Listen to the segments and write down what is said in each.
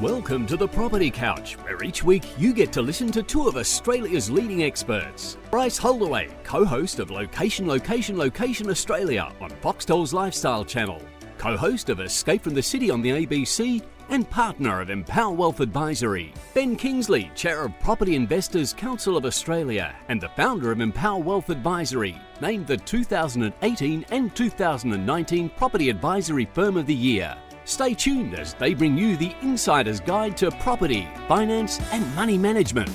Welcome to the Property Couch, where each week you get to listen to two of Australia's leading experts. Bryce Holdaway, co-host of Location Australia on Foxtel's Lifestyle Channel, co-host of Escape from the City on the ABC, and partner of Empower Wealth Advisory. Ben Kingsley, chair of Property Investors Council of Australia and the founder of Empower Wealth Advisory, named the 2018 and 2019 Property Advisory Firm of the Year. Stay tuned as they bring you the insider's guide to property, finance and money management.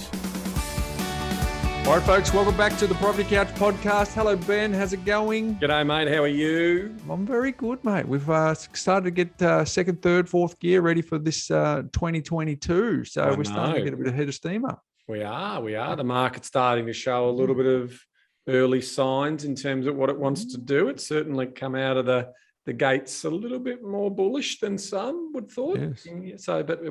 All right, folks, welcome back to the Property Couch podcast. Hello, Ben. How's it going? G'day, mate. How are you? I'm very good, mate. We've started to get second, third, fourth gear ready for this 2022. So we're starting to get a bit of head of steam up. We are. The market's starting to show a little bit of early signs in terms of what it wants to do. It's certainly come out of the gates a little bit more bullish than some would thought. Yes. So, but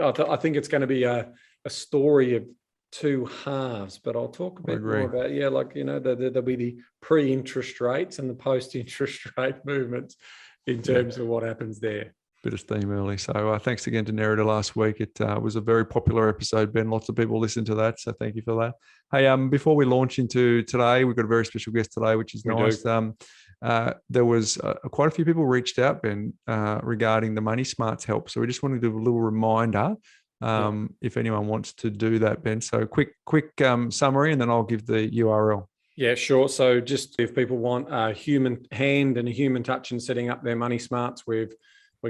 I think it's going to be a story of two halves, but I'll talk a bit more about, there'll be the pre-interest rates and the post-interest rate movements in terms of what happens there. Bit of steam early. So thanks again to Nerida last week. It was a very popular episode, Ben. Lots of people listened to that. So thank you for that. Hey, before we launch into today, we've got a very special guest today, which is nice. There was quite a few people reached out, Ben, regarding the Money Smarts help. So we just wanted to do a little reminder if anyone wants to do that, Ben. So quick summary, and then I'll give the URL. Yeah, sure. So just if people want a human hand and a human touch in setting up their Money Smarts, we're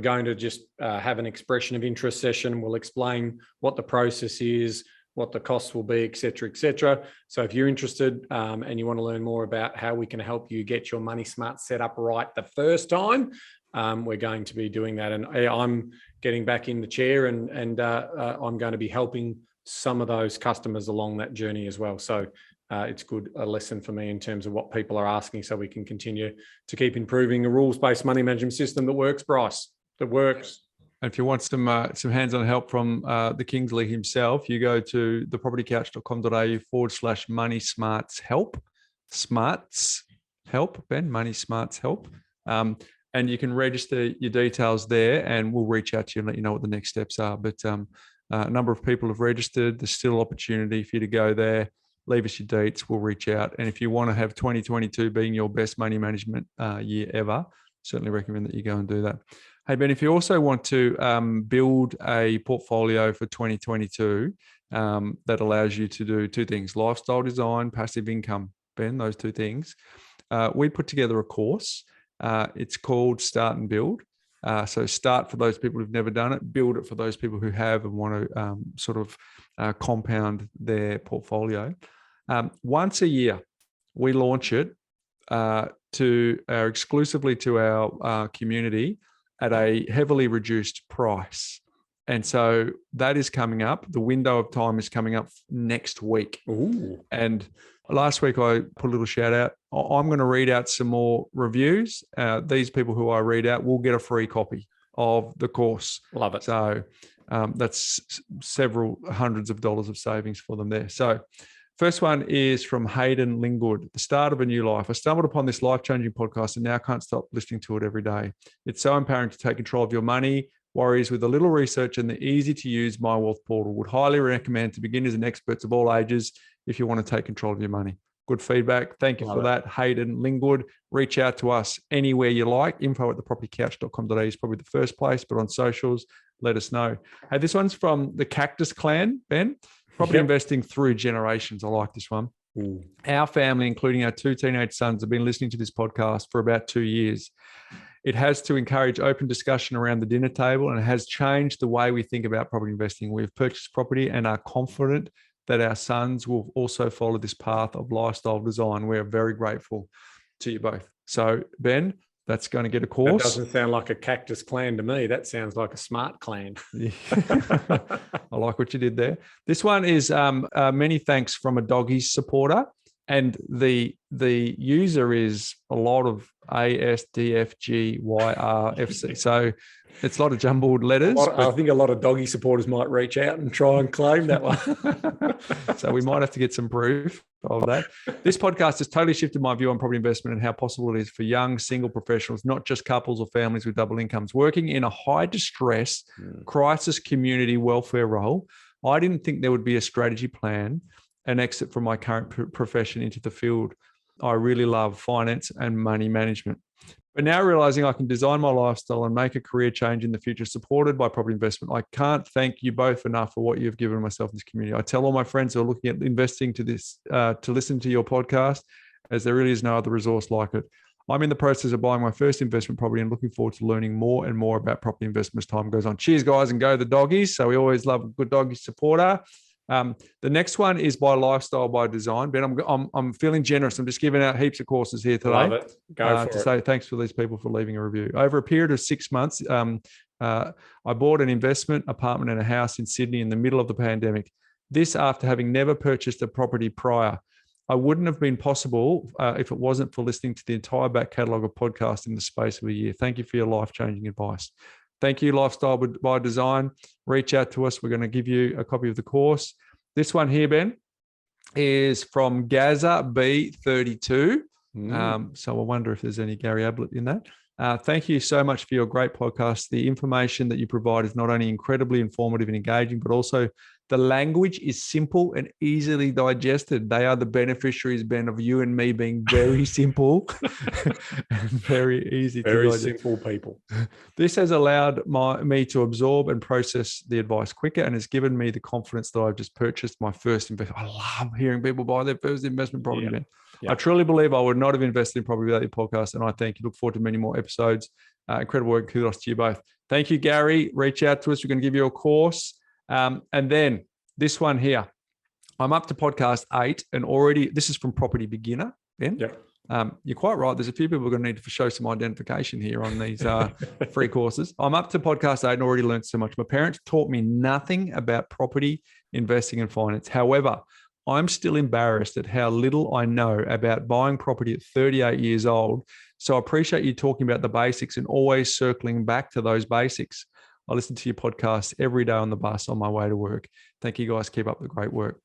going to just have an expression of interest session. We'll explain what the process is, what the costs will be, et cetera, et cetera. So if you're interested and you want to learn more about how we can help you get your Money Smarts set up right the first time, we're going to be doing that. And I'm getting back in the chair and I'm going to be helping some of those customers along that journey as well. So it's a lesson for me in terms of what people are asking, so we can continue to keep improving a rules-based money management system that works, Bryce, that works. And if you want some hands-on help from the Kingsley himself, you go to thepropertycouch.com.au/money smarts help. Smarts help, Ben, Money Smarts help. And you can register your details there, and we'll reach out to you and let you know what the next steps are. But a number of people have registered. There's still opportunity for you to go there. Leave us your dates. We'll reach out. And if you want to have 2022 being your best money management year ever, certainly recommend that you go and do that. Hey, Ben, if you also want to build a portfolio for 2022 that allows you to do two things: lifestyle design, passive income, Ben, those two things. We put together a course. It's called Start and Build. So start for those people who've never done it, build it for those people who have and want to compound their portfolio. Once a year, we launch it exclusively to our community at a heavily reduced price. And so that is coming up. The window of time is coming up next week. Ooh. And last week I put a little shout out. I'm going to read out some more reviews. These people who I read out will get a free copy of the course. Love it. So that's several hundreds of dollars of savings for them there. So first one is from Hayden Linggood. The start of a new life. I stumbled upon this life-changing podcast and now can't stop listening to it every day. It's so empowering to take control of your money. Warriors with a little research and the easy-to-use My Wealth portal. Would highly recommend to beginners and experts of all ages if you want to take control of your money. Good feedback. Thank you for that, Hayden Linggood. Reach out to us anywhere you like. info@thepropertycouch.com.au is probably the first place, but on socials, let us know. Hey, this one's from the Cactus Clan, Ben. Property investing through generations. I like this one. Ooh. Our family, including our two teenage sons, have been listening to this podcast for about 2 years. It has to encourage open discussion around the dinner table, and it has changed the way we think about property investing. We've purchased property and are confident that our sons will also follow this path of lifestyle design. We're very grateful to you both. So, Ben, that's going to get a course. That doesn't sound like a Cactus Clan to me. That sounds like a smart clan. I like what you did there. This one is many thanks from a doggies supporter. And the user is a lot of Asdfgyrfcjdxfuvsuhdu. So it's a lot of jumbled letters. I think a lot of doggy supporters might reach out and try and claim that one. So we might have to get some proof of that. This podcast has totally shifted my view on property investment and how possible it is for young single professionals, not just couples or families with double incomes, working in a high distress crisis community welfare role. I didn't think there would be a strategy plan, an exit from my current profession into the field. I really love finance and money management. But now realizing I can design my lifestyle and make a career change in the future supported by property investment, I can't thank you both enough for what you've given myself in this community. I tell all my friends who are looking at investing to listen to your podcast, as there really is no other resource like it. I'm in the process of buying my first investment property and looking forward to learning more and more about property investment as time goes on. Cheers, guys, and go the doggies. So we always love a good doggy supporter. The next one is by Lifestyle by Design. Ben, I'm feeling generous. I'm just giving out heaps of courses here today. Love it. Go for to it. say thanks for these people for leaving a review. Over a period of 6 months, I bought an investment apartment and a house in Sydney in the middle of the pandemic. This after having never purchased a property prior. I wouldn't have been possible if it wasn't for listening to the entire back catalogue of podcasts in the space of a year. Thank you for your life-changing advice. Thank you, Lifestyle by Design. Reach out to us. We're going to give you a copy of the course. This one here, Ben, is from Gaza B32. So I wonder if there's any Gary Ablett in that. Thank you so much for your great podcast. The information that you provide is not only incredibly informative and engaging, but also the language is simple and easily digested. They are the beneficiaries, Ben, of you and me being very simple and very easy to digest. Very simple people. This has allowed me to absorb and process the advice quicker and has given me the confidence that I've just purchased my first investment. I love hearing people buy their first investment property, Ben. Yeah. I truly believe I would not have invested in property without your podcast, and I thank you. Look forward to many more episodes. Incredible work. Kudos to you both. Thank you, Gary. Reach out to us. We're going to give you a course. And then this one here, I'm up to podcast 8 and already, this is from Property Beginner, Ben. Yeah. You're quite right. There's a few people who are going to need to show some identification here on these free courses. I'm up to podcast 8 and already learned so much. My parents taught me nothing about property, investing and finance. However, I'm still embarrassed at how little I know about buying property at 38 years old. So I appreciate you talking about the basics and always circling back to those basics. I listen to your podcast every day on the bus on my way to work. Thank you guys. Keep up the great work.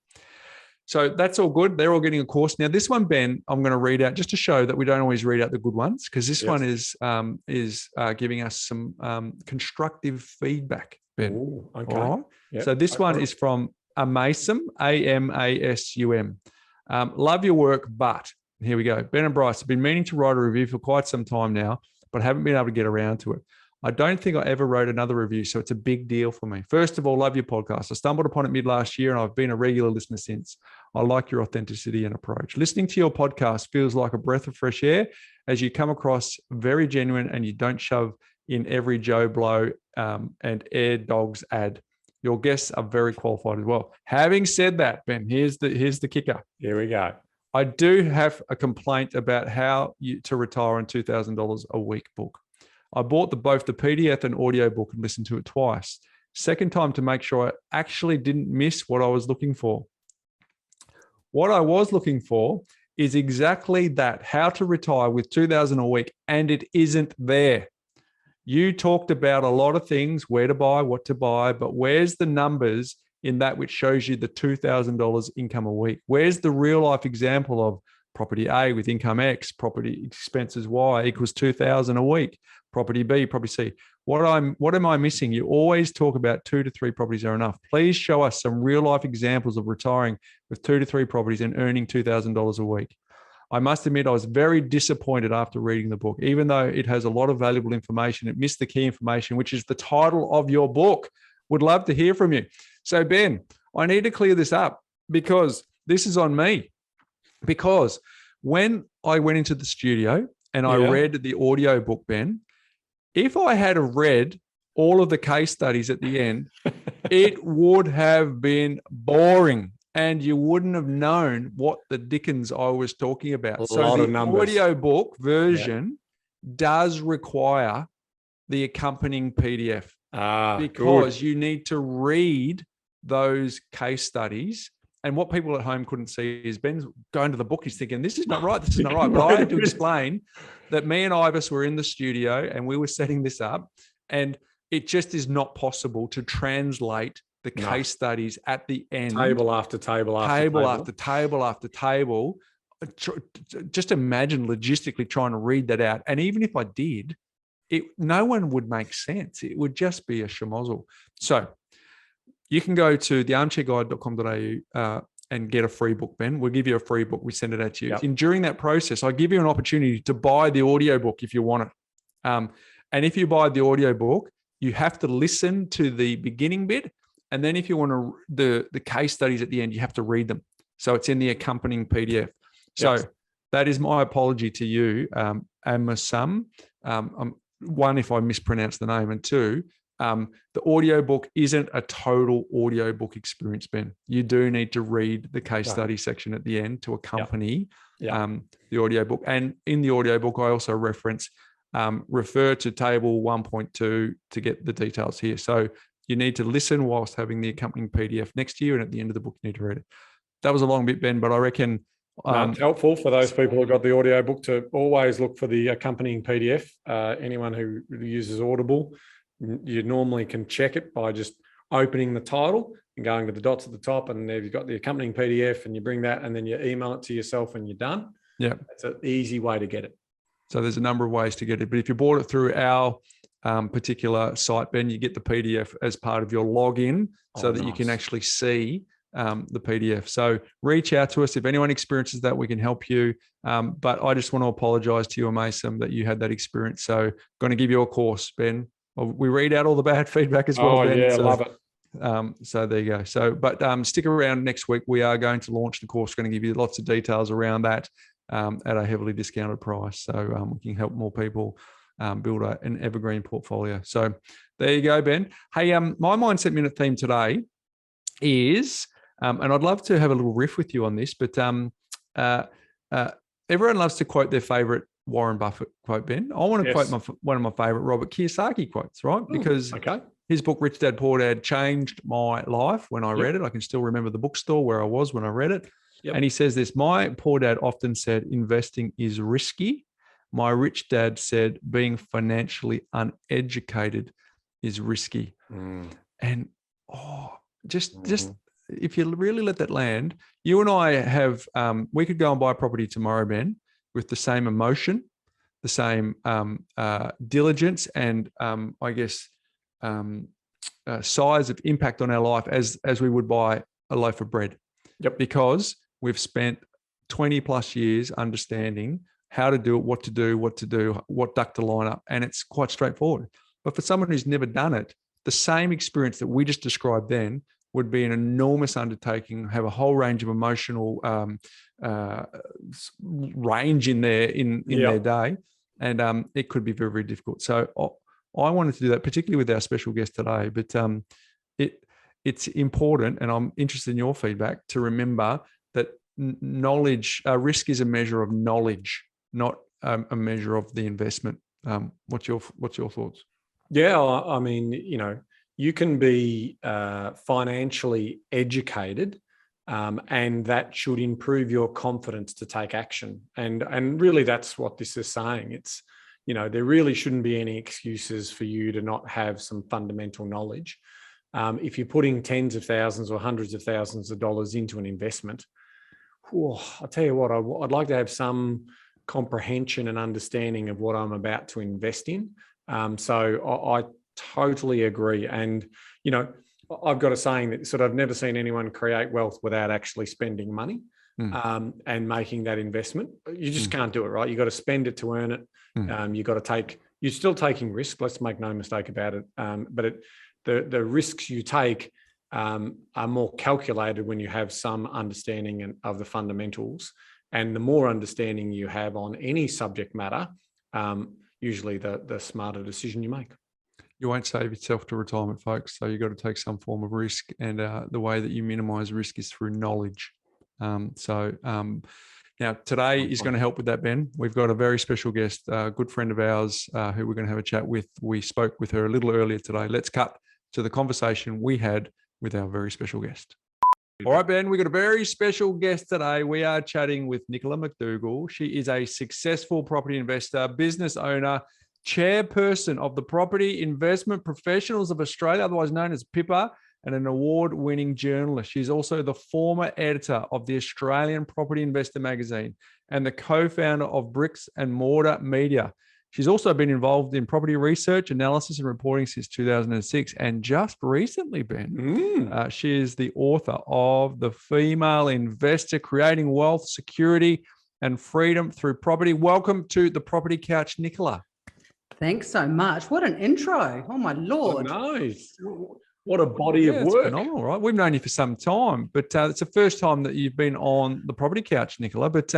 So that's all good. They're all getting a course. Now, this one, Ben, I'm going to read out just to show that we don't always read out the good ones, because this one is giving us some constructive feedback, Ben. Ooh, okay. All right. Yep. So this one is from Amasum, AMASUM. Love your work, but here we go. Ben and Bryce have been meaning to write a review for quite some time now, but haven't been able to get around to it. I don't think I ever wrote another review, so it's a big deal for me. First of all, love your podcast. I stumbled upon it mid last year and I've been a regular listener since. I like your authenticity and approach. Listening to your podcast feels like a breath of fresh air as you come across very genuine and you don't shove in every Joe Blow and Air Dogs ad. Your guests are very qualified as well. Having said that, Ben, here's the kicker. Here we go. I do have a complaint about how to retire on $2,000 a week book. I bought both the PDF and audiobook and listened to it twice. Second time to make sure I actually didn't miss what I was looking for. What I was looking for is exactly that, how to retire with $2,000 a week, and it isn't there. You talked about a lot of things, where to buy, what to buy, but where's the numbers in that which shows you the $2,000 income a week? Where's the real life example of property A with income X, property expenses Y equals $2,000 a week, property B, property C? What am I missing? You always talk about 2 to 3 properties are enough. Please show us some real life examples of retiring with 2 to 3 properties and earning $2,000 a week. I must admit, I was very disappointed after reading the book. Even though it has a lot of valuable information, it missed the key information, which is the title of your book. Would love to hear from you. So, Ben, I need to clear this up because this is on me. Because when I went into the studio and I read the audiobook, Ben, if I had read all of the case studies at the end, it would have been boring and you wouldn't have known what the dickens I was talking about. So the audiobook version does require the accompanying PDF because you need to read those case studies And what people at home couldn't see is Ben's going to the book. He's thinking, this is not right. This is not right. But I had to explain that me and Ibis were in the studio and we were setting this up. And it just is not possible to translate the case studies at the end. Table after table after table. After table after table. Just imagine logistically trying to read that out. And even if I did, no one would make sense. It would just be a schmozzle. So you can go to thearmchairguide.com.au and get a free book, Ben. We'll give you a free book. We send it out to you. Yep. And during that process, I give you an opportunity to buy the audiobook if you want it. And if you buy the audiobook, you have to listen to the beginning bit. And then if you want the case studies at the end, you have to read them. So it's in the accompanying PDF. So that is my apology to you, amasum. One, if I mispronounce the name, and two, the audiobook isn't a total audiobook experience, Ben. You do need to read the case study section at the end to accompany the audiobook. And in the audiobook, I also reference refer to table 1.2 to get the details here. So you need to listen whilst having the accompanying PDF next to you, and at the end of the book, you need to read it. That was a long bit, Ben, but I reckon it's helpful for those people who got the audiobook to always look for the accompanying PDF. Anyone who uses Audible, you normally can check it by just opening the title and going to the dots at the top, and there you've got the accompanying PDF, and you bring that and then you email it to yourself and you're done. Yeah. It's an easy way to get it. So there's a number of ways to get it. But if you bought it through our particular site, Ben, you get the PDF as part of your login so that you can actually see the PDF. So reach out to us. If anyone experiences that, we can help you. But I just want to apologize to you, amasum, that you had that experience. So going to give you a course, Ben. We read out all the bad feedback as well, Ben. Yeah, love it. So there you go. So, but stick around next week. We are going to launch the course. We're going to give you lots of details around that at a heavily discounted price. So we can help more people build an evergreen portfolio. So there you go, Ben. Hey, my Mindset Minute theme today is, and I'd love to have a little riff with you on this, but everyone loves to quote their favorite Warren Buffett quote, Ben. I want to quote one of my favorite Robert Kiyosaki quotes, right? Because his book, Rich Dad, Poor Dad, changed my life when I read it. I can still remember the bookstore where I was when I read it. And he says this: my poor dad often said investing is risky. My rich dad said being financially uneducated is risky. And just if you really let that land, you and I have, we could go and buy a property tomorrow, Ben, with the same emotion, the same diligence, and I guess size of impact on our life as we would buy a loaf of bread. Because we've spent 20 plus years understanding how to do it, what to do, what duck to line up. And it's quite straightforward. But for someone who's never done it, the same experience that we just described then would be an enormous undertaking, have a whole range of emotional range in their day. And it could be very, very difficult. So I wanted to do that, particularly with our special guest today. But it's important, and I'm interested in your feedback, to remember that knowledge, risk is a measure of knowledge, not a measure of the investment. What's your thoughts? Yeah, I mean, you can be financially educated, and that should improve your confidence to take action. And really, that's what this is saying. It's, there really shouldn't be any excuses for you to not have some fundamental knowledge. If you're putting tens of thousands or hundreds of thousands of dollars into an investment, I'll tell you what, I'd like to have some comprehension and understanding of what I'm about to invest in. So I totally agree. And, I've got a saying that sort of, I've never seen anyone create wealth without actually spending money and making that investment. You just can't do it, right? You got to spend it to earn it. You got to you're still taking risk. Let's make no mistake about it. But the risks you take are more calculated when you have some understanding of the fundamentals. And the more understanding you have on any subject matter, usually the smarter decision you make. You won't save yourself to retirement, folks. So you've got to take some form of risk. And the way that you minimize risk is through knowledge. Now, today is going to help with that, Ben. We've got a very special guest, a good friend of ours who we're going to have a chat with. We spoke with her a little earlier today. Let's cut to the conversation we had with our very special guest. All right, Ben, we've got a very special guest today. We are chatting with Nicola McDougall. She is a successful property investor, business owner, chairperson of the Property Investment Professionals of Australia, otherwise known as PIPA, and an award-winning journalist. She's also the former editor of the Australian Property Investor magazine and the co-founder of Bricks and Mortar Media. She's also been involved in property research, analysis, and reporting since 2006. And just recently, Ben, she is the author of The Female Investor, Creating Wealth, Security, and Freedom Through Property. Welcome to the Property Couch, Nicola. Thanks so much. What an intro. Oh, my Lord. Oh, nice. What a body of work. Phenomenal, right? We've known you for some time, but it's the first time that you've been on the Property Couch, Nicola. But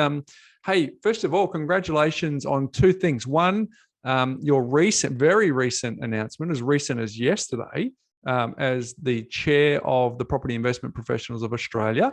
hey, first of all, congratulations on two things. One, your very recent announcement, as recent as yesterday, as the chair of the Property Investment Professionals of Australia.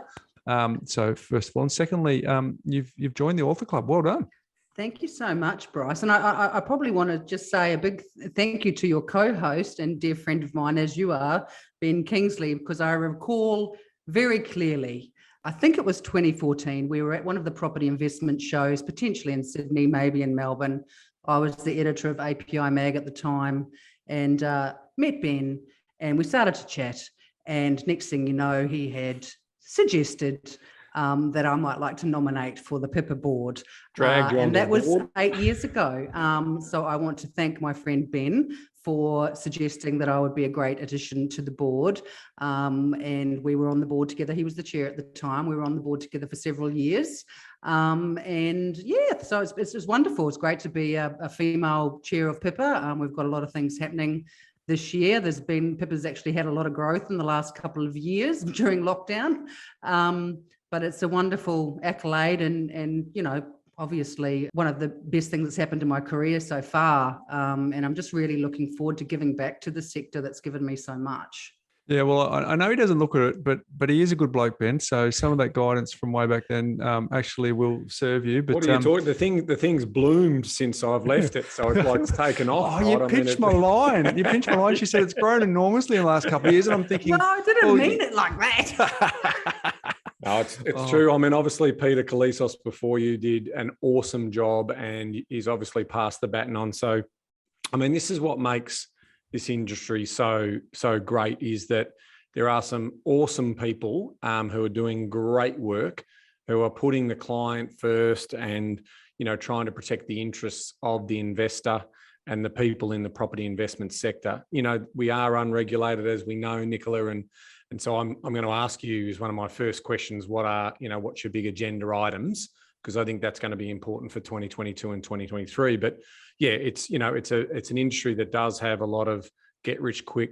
So first of all, and secondly, you've joined the Author Club. Well done. Thank you so much, Bryce. And I probably want to just say a big thank you to your co-host and dear friend of mine, as you are, Ben Kingsley, because I recall very clearly, I think it was 2014, we were at one of the property investment shows, potentially in Sydney, maybe in Melbourne. I was the editor of API Mag at the time and met Ben, and we started to chat. And next thing you know, he had suggested that I might like to nominate for the PIPA board. And that was 8 years ago. So I want to thank my friend Ben for suggesting that I would be a great addition to the board. And we were on the board together. He was the chair at the time. We were on the board together for several years. And yeah, so it's wonderful. It's great to be a female chair of PIPA. We've got a lot of things happening this year. PIPA's actually had a lot of growth in the last couple of years during lockdown. But it's a wonderful accolade and you know, obviously one of the best things that's happened in my career so far. And I'm just really looking forward to giving back to the sector that's given me so much. Yeah, well, I know he doesn't look at it, but he is a good bloke, Ben. So some of that guidance from way back then actually will serve you. But what are you talking? The thing's bloomed since I've left it, so it's like it's taken off. Oh, you pinched my line. You pinched my line. She said it's grown enormously in the last couple of years, and I'm thinking, no, I didn't mean it like that. No, it's true. I mean, obviously, Peter Kalisos before you did an awesome job, and he's obviously passed the baton on. So, I mean, this is what makes this industry so great, is that there are some awesome people who are doing great work, who are putting the client first and, you know, trying to protect the interests of the investor and the people in the property investment sector. You know, we are unregulated, as we know, Nicola, and so I'm going to ask you, as one of my first questions, what's your big agenda items? Because I think that's going to be important for 2022 and 2023. But yeah, it's an industry that does have a lot of get rich quick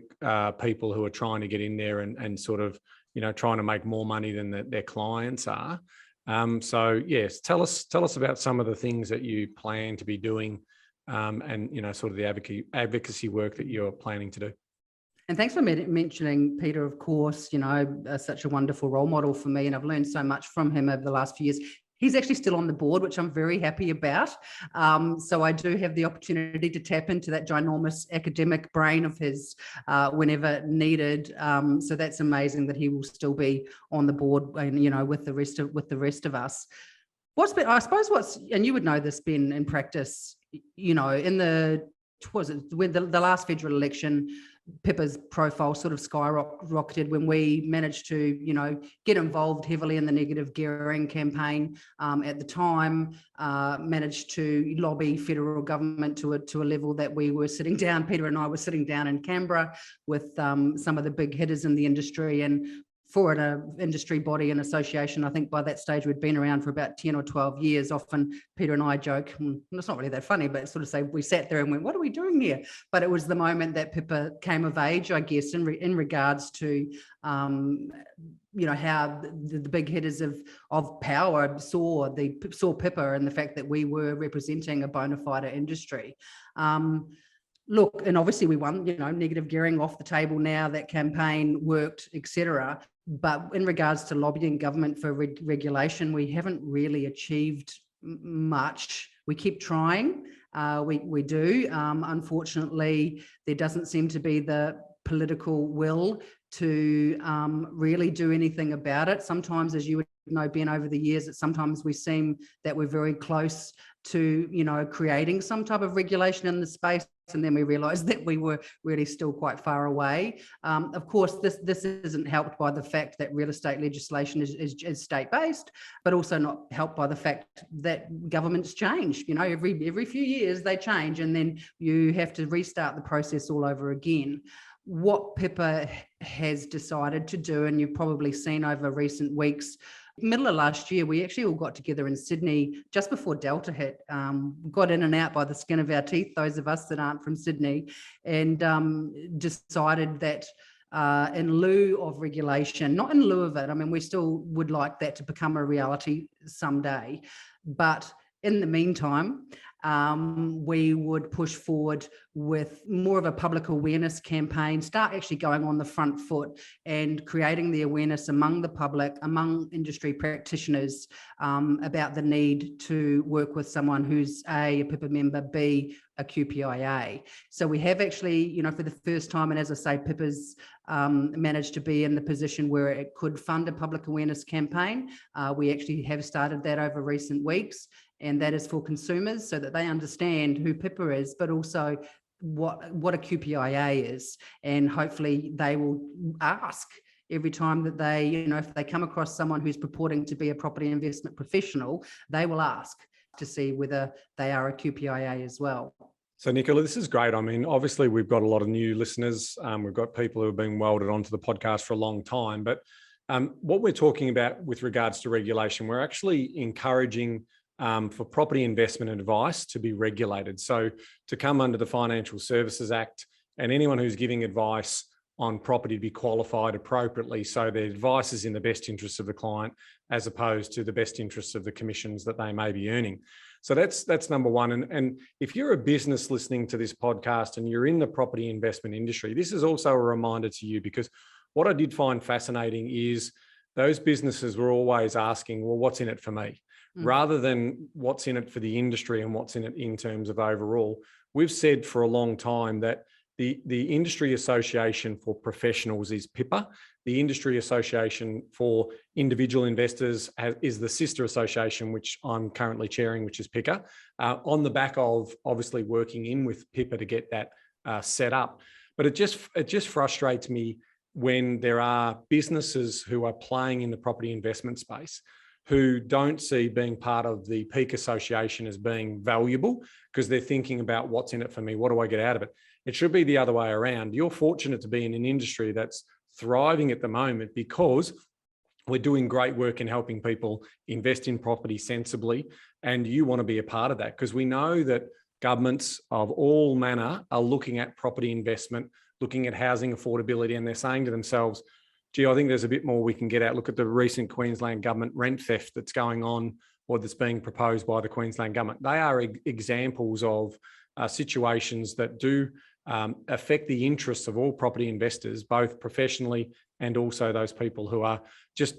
people who are trying to get in there and sort of, you know, trying to make more money than their clients are. So yes, tell us about some of the things that you plan to be doing, and, you know, sort of the advocacy work that you're planning to do. And thanks for mentioning Peter, of course, you know, such a wonderful role model for me. And I've learned so much from him over the last few years. He's actually still on the board, which I'm very happy about. So I do have the opportunity to tap into that ginormous academic brain of his whenever needed. So that's amazing that he will still be on the board, and, you know, with the rest of us. And you would know this, Ben, in practice, you know, in when the last federal election, PIPA's profile sort of skyrocketed when we managed to, you know, get involved heavily in the negative gearing campaign at the time, managed to lobby federal government to a level that we were sitting down, Peter and I were sitting down in Canberra with some of the big hitters in the industry, and for an industry body and association, I think by that stage we'd been around for about 10 or 12 years. Often Peter and I joke, and it's not really that funny, but sort of say we sat there and went, what are we doing here? But it was the moment that PIPA came of age, I guess, in regards to, you know, how the big hitters of power saw PIPA and the fact that we were representing a bona fide industry. Look, and obviously we won, you know, negative gearing off the table now, that campaign worked, etc. But in regards to lobbying government for regulation, we haven't really achieved much. We keep trying, we do. Unfortunately, there doesn't seem to be the political will to really do anything about it. Sometimes, as you would know, Ben, over the years, that sometimes we seem that we're very close to, creating some type of regulation in the space, and then we realize that we were really still quite far away. Of course, this isn't helped by the fact that real estate legislation is state-based, but also not helped by the fact that governments change. Every few years they change, and then you have to restart the process all over again. What PIPA has decided to do, and you've probably seen over recent weeks, middle of last year, we actually all got together in Sydney just before Delta hit, got in and out by the skin of our teeth, those of us that aren't from Sydney, and decided that in lieu of regulation, not in lieu of it, I mean, we still would like that to become a reality someday, but in the meantime, we would push forward with more of a public awareness campaign, start actually going on the front foot and creating the awareness among the public, among industry practitioners, about the need to work with someone who's A, PIPA member, B, a QPIA. So we have actually, for the first time, and as I say, PIPA's managed to be in the position where it could fund a public awareness campaign. We actually have started that over recent weeks, and that is for consumers so that they understand who PIPA is, but also what a QPIA is. And hopefully they will ask every time that they, if they come across someone who's purporting to be a property investment professional, they will ask to see whether they are a QPIA as well. So Nicola, this is great. I mean, obviously we've got a lot of new listeners. We've got people who have been welded onto the podcast for a long time, but what we're talking about with regards to regulation, we're actually encouraging for property investment advice to be regulated. So to come under the Financial Services Act, and anyone who's giving advice on property to be qualified appropriately, so the advice is in the best interests of the client as opposed to the best interests of the commissions that they may be earning. So that's number one. And if you're a business listening to this podcast and you're in the property investment industry, this is also a reminder to you, because what I did find fascinating is those businesses were always asking, well, what's in it for me? Rather than what's in it for the industry and what's in it in terms of overall. We've said for a long time that the Industry Association for Professionals is PIPA. The Industry Association for Individual Investors is the sister association, which I'm currently chairing, which is PICA, on the back of obviously working in with PIPA to get that set up. But it just frustrates me when there are businesses who are playing in the property investment space who don't see being part of the Peak Association as being valuable, because they're thinking about what's in it for me, what do I get out of it? It should be the other way around. You're fortunate to be in an industry that's thriving at the moment because we're doing great work in helping people invest in property sensibly, and you want to be a part of that, because we know that governments of all manner are looking at property investment, looking at housing affordability, and they're saying to themselves, gee, I think there's a bit more we can get out. Look at the recent Queensland government rent theft that's going on, or that's being proposed by the Queensland government. They are examples of situations that do affect the interests of all property investors, both professionally and also those people who are just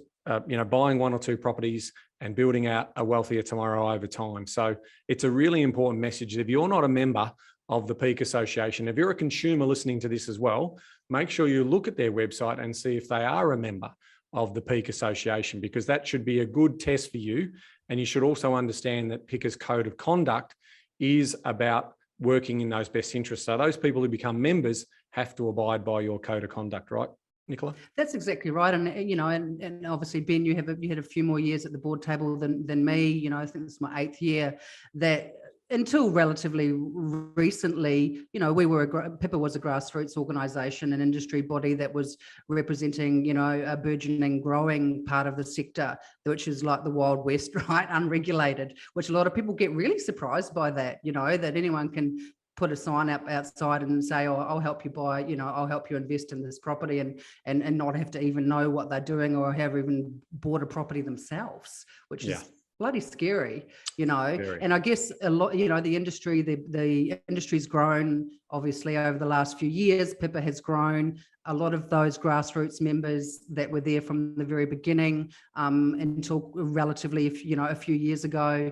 buying one or two properties and building out a wealthier tomorrow over time. So it's a really important message. If you're not a member of the Peak Association, if you're a consumer listening to this as well, make sure you look at their website and see if they are a member of the Peak Association, because that should be a good test for you. And you should also understand that PICA's code of conduct is about working in those best interests. So those people who become members have to abide by your code of conduct, right, Nicola? That's exactly right. And, and obviously, Ben, you had a few more years at the board table than me. I think this is my 8th year. That until relatively recently, PIPA was a grassroots organisation, an industry body that was representing, a burgeoning, growing part of the sector, which is like the Wild West, right? Unregulated, which a lot of people get really surprised by that, that anyone can put a sign up outside and say, oh, I'll help you buy, I'll help you invest in this property, and not have to even know what they're doing or have even bought a property themselves, which is bloody scary, Very. And I guess a lot, the industry's grown obviously over the last few years. PIPA has grown. A lot of those grassroots members that were there from the very beginning until relatively, a few years ago,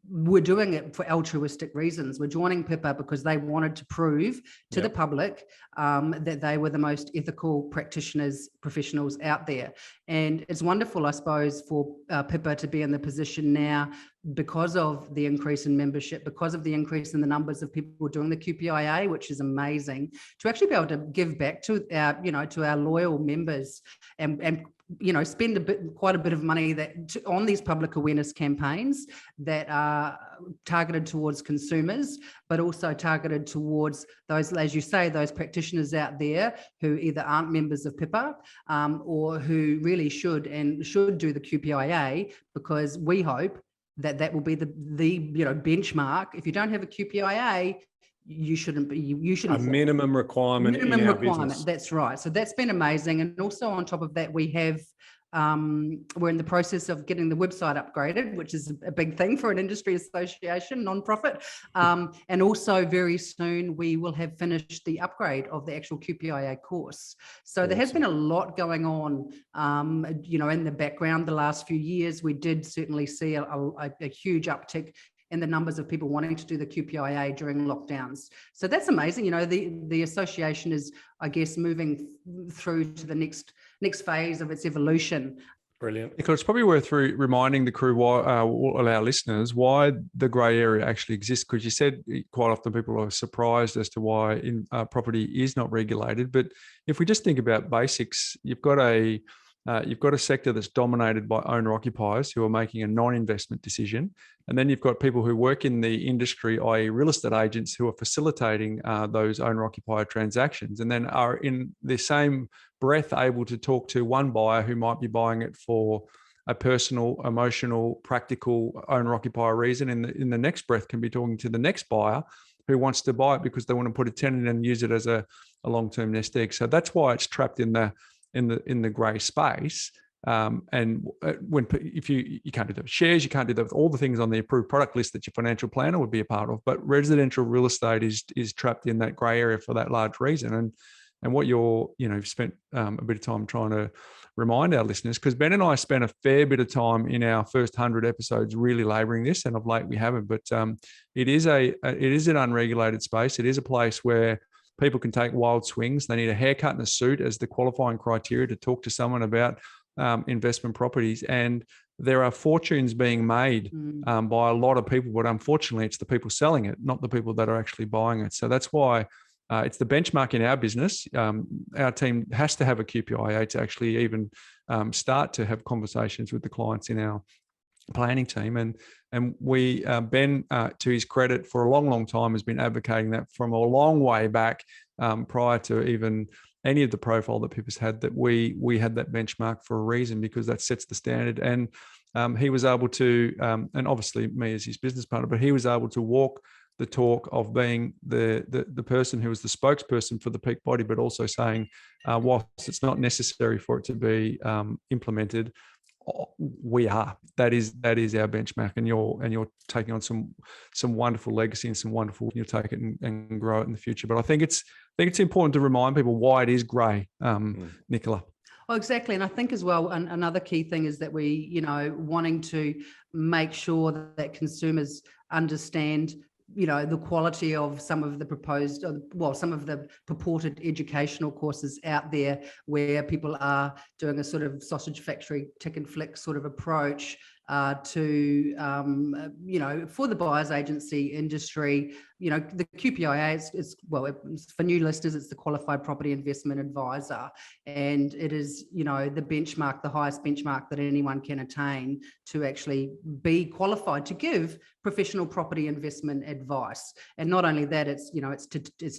we're doing it for altruistic reasons. We're joining PIPA because they wanted to prove to the public that they were the most ethical practitioners, professionals out there. And it's wonderful, I suppose, for PIPA to be in the position now because of the increase in membership, because of the increase in the numbers of people doing the QPIA, which is amazing, to actually be able to give back to our, to our loyal members and spend quite a bit of money on these public awareness campaigns that are targeted towards consumers, but also targeted towards those, as you say, those practitioners out there who either aren't members of PIPA or who really should do the QPIA, because we hope that will be the benchmark. If you don't have a QPIA, you shouldn't a minimum requirement in our business. That's right. So that's been amazing. And also on top of that, we have we're in the process of getting the website upgraded, which is a big thing for an industry association, non-profit. And also very soon we will have finished the upgrade of the actual QPIA course. So there has been a lot going on, in the background the last few years. We did certainly see a huge uptick in the numbers of people wanting to do the QPIA during lockdowns. So that's amazing. The association is, I guess, moving through to the next phase of its evolution. Brilliant. Nicola, it's probably worth reminding the crew, all our listeners, why the grey area actually exists, because you said quite often people are surprised as to why property is not regulated. But if we just think about basics, you've got a sector that's dominated by owner-occupiers who are making a non-investment decision. And then you've got people who work in the industry, i.e. real estate agents, who are facilitating those owner-occupier transactions, and then are in the same breath able to talk to one buyer who might be buying it for a personal, emotional, practical owner-occupier reason. In the next breath can be talking to the next buyer who wants to buy it because they want to put a tenant in and use it as a long-term nest egg. So that's why it's trapped in the grey space. If you can't do that with shares, you can't do that with all the things on the approved product list that your financial planner would be a part of. But residential real estate is trapped in that grey area for that large reason. And what you've spent a bit of time trying to remind our listeners, because Ben and I spent a fair bit of time in our first 100 episodes really labouring this, and of late we haven't. But it is an unregulated space. It is a place where people can take wild swings. They need a haircut and a suit as the qualifying criteria to talk to someone about investment properties. And there are fortunes being made by a lot of people, but unfortunately it's the people selling it, not the people that are actually buying it. So that's why it's the benchmark in our business. Our team has to have a QPIA to actually even start to have conversations with the clients in our planning team. And we, Ben, to his credit, for a long time has been advocating that from a long way back, prior to even any of the profile that PIPA's had, that we had that benchmark for a reason, because that sets the standard. And he was able to, and obviously me as his business partner, but he was able to walk the talk of being the person who was the spokesperson for the peak body, but also saying, whilst it's not necessary for it to be implemented, we are. That is our benchmark, and you're taking on some wonderful legacy and some wonderful. You'll take it and grow it in the future. But I think it's important to remind people why it is grey, Nicola. Well, exactly. And I think as well, another key thing is that we, wanting to make sure that consumers understand the quality of some of the purported educational courses out there, where people are doing a sort of sausage factory tick and flick sort of approach to for the buyer's agency industry. The QPIA is for new listeners, it's the Qualified Property Investment Advisor, and it is the benchmark, the highest benchmark that anyone can attain to actually be qualified to give professional property investment advice. And not only that, it's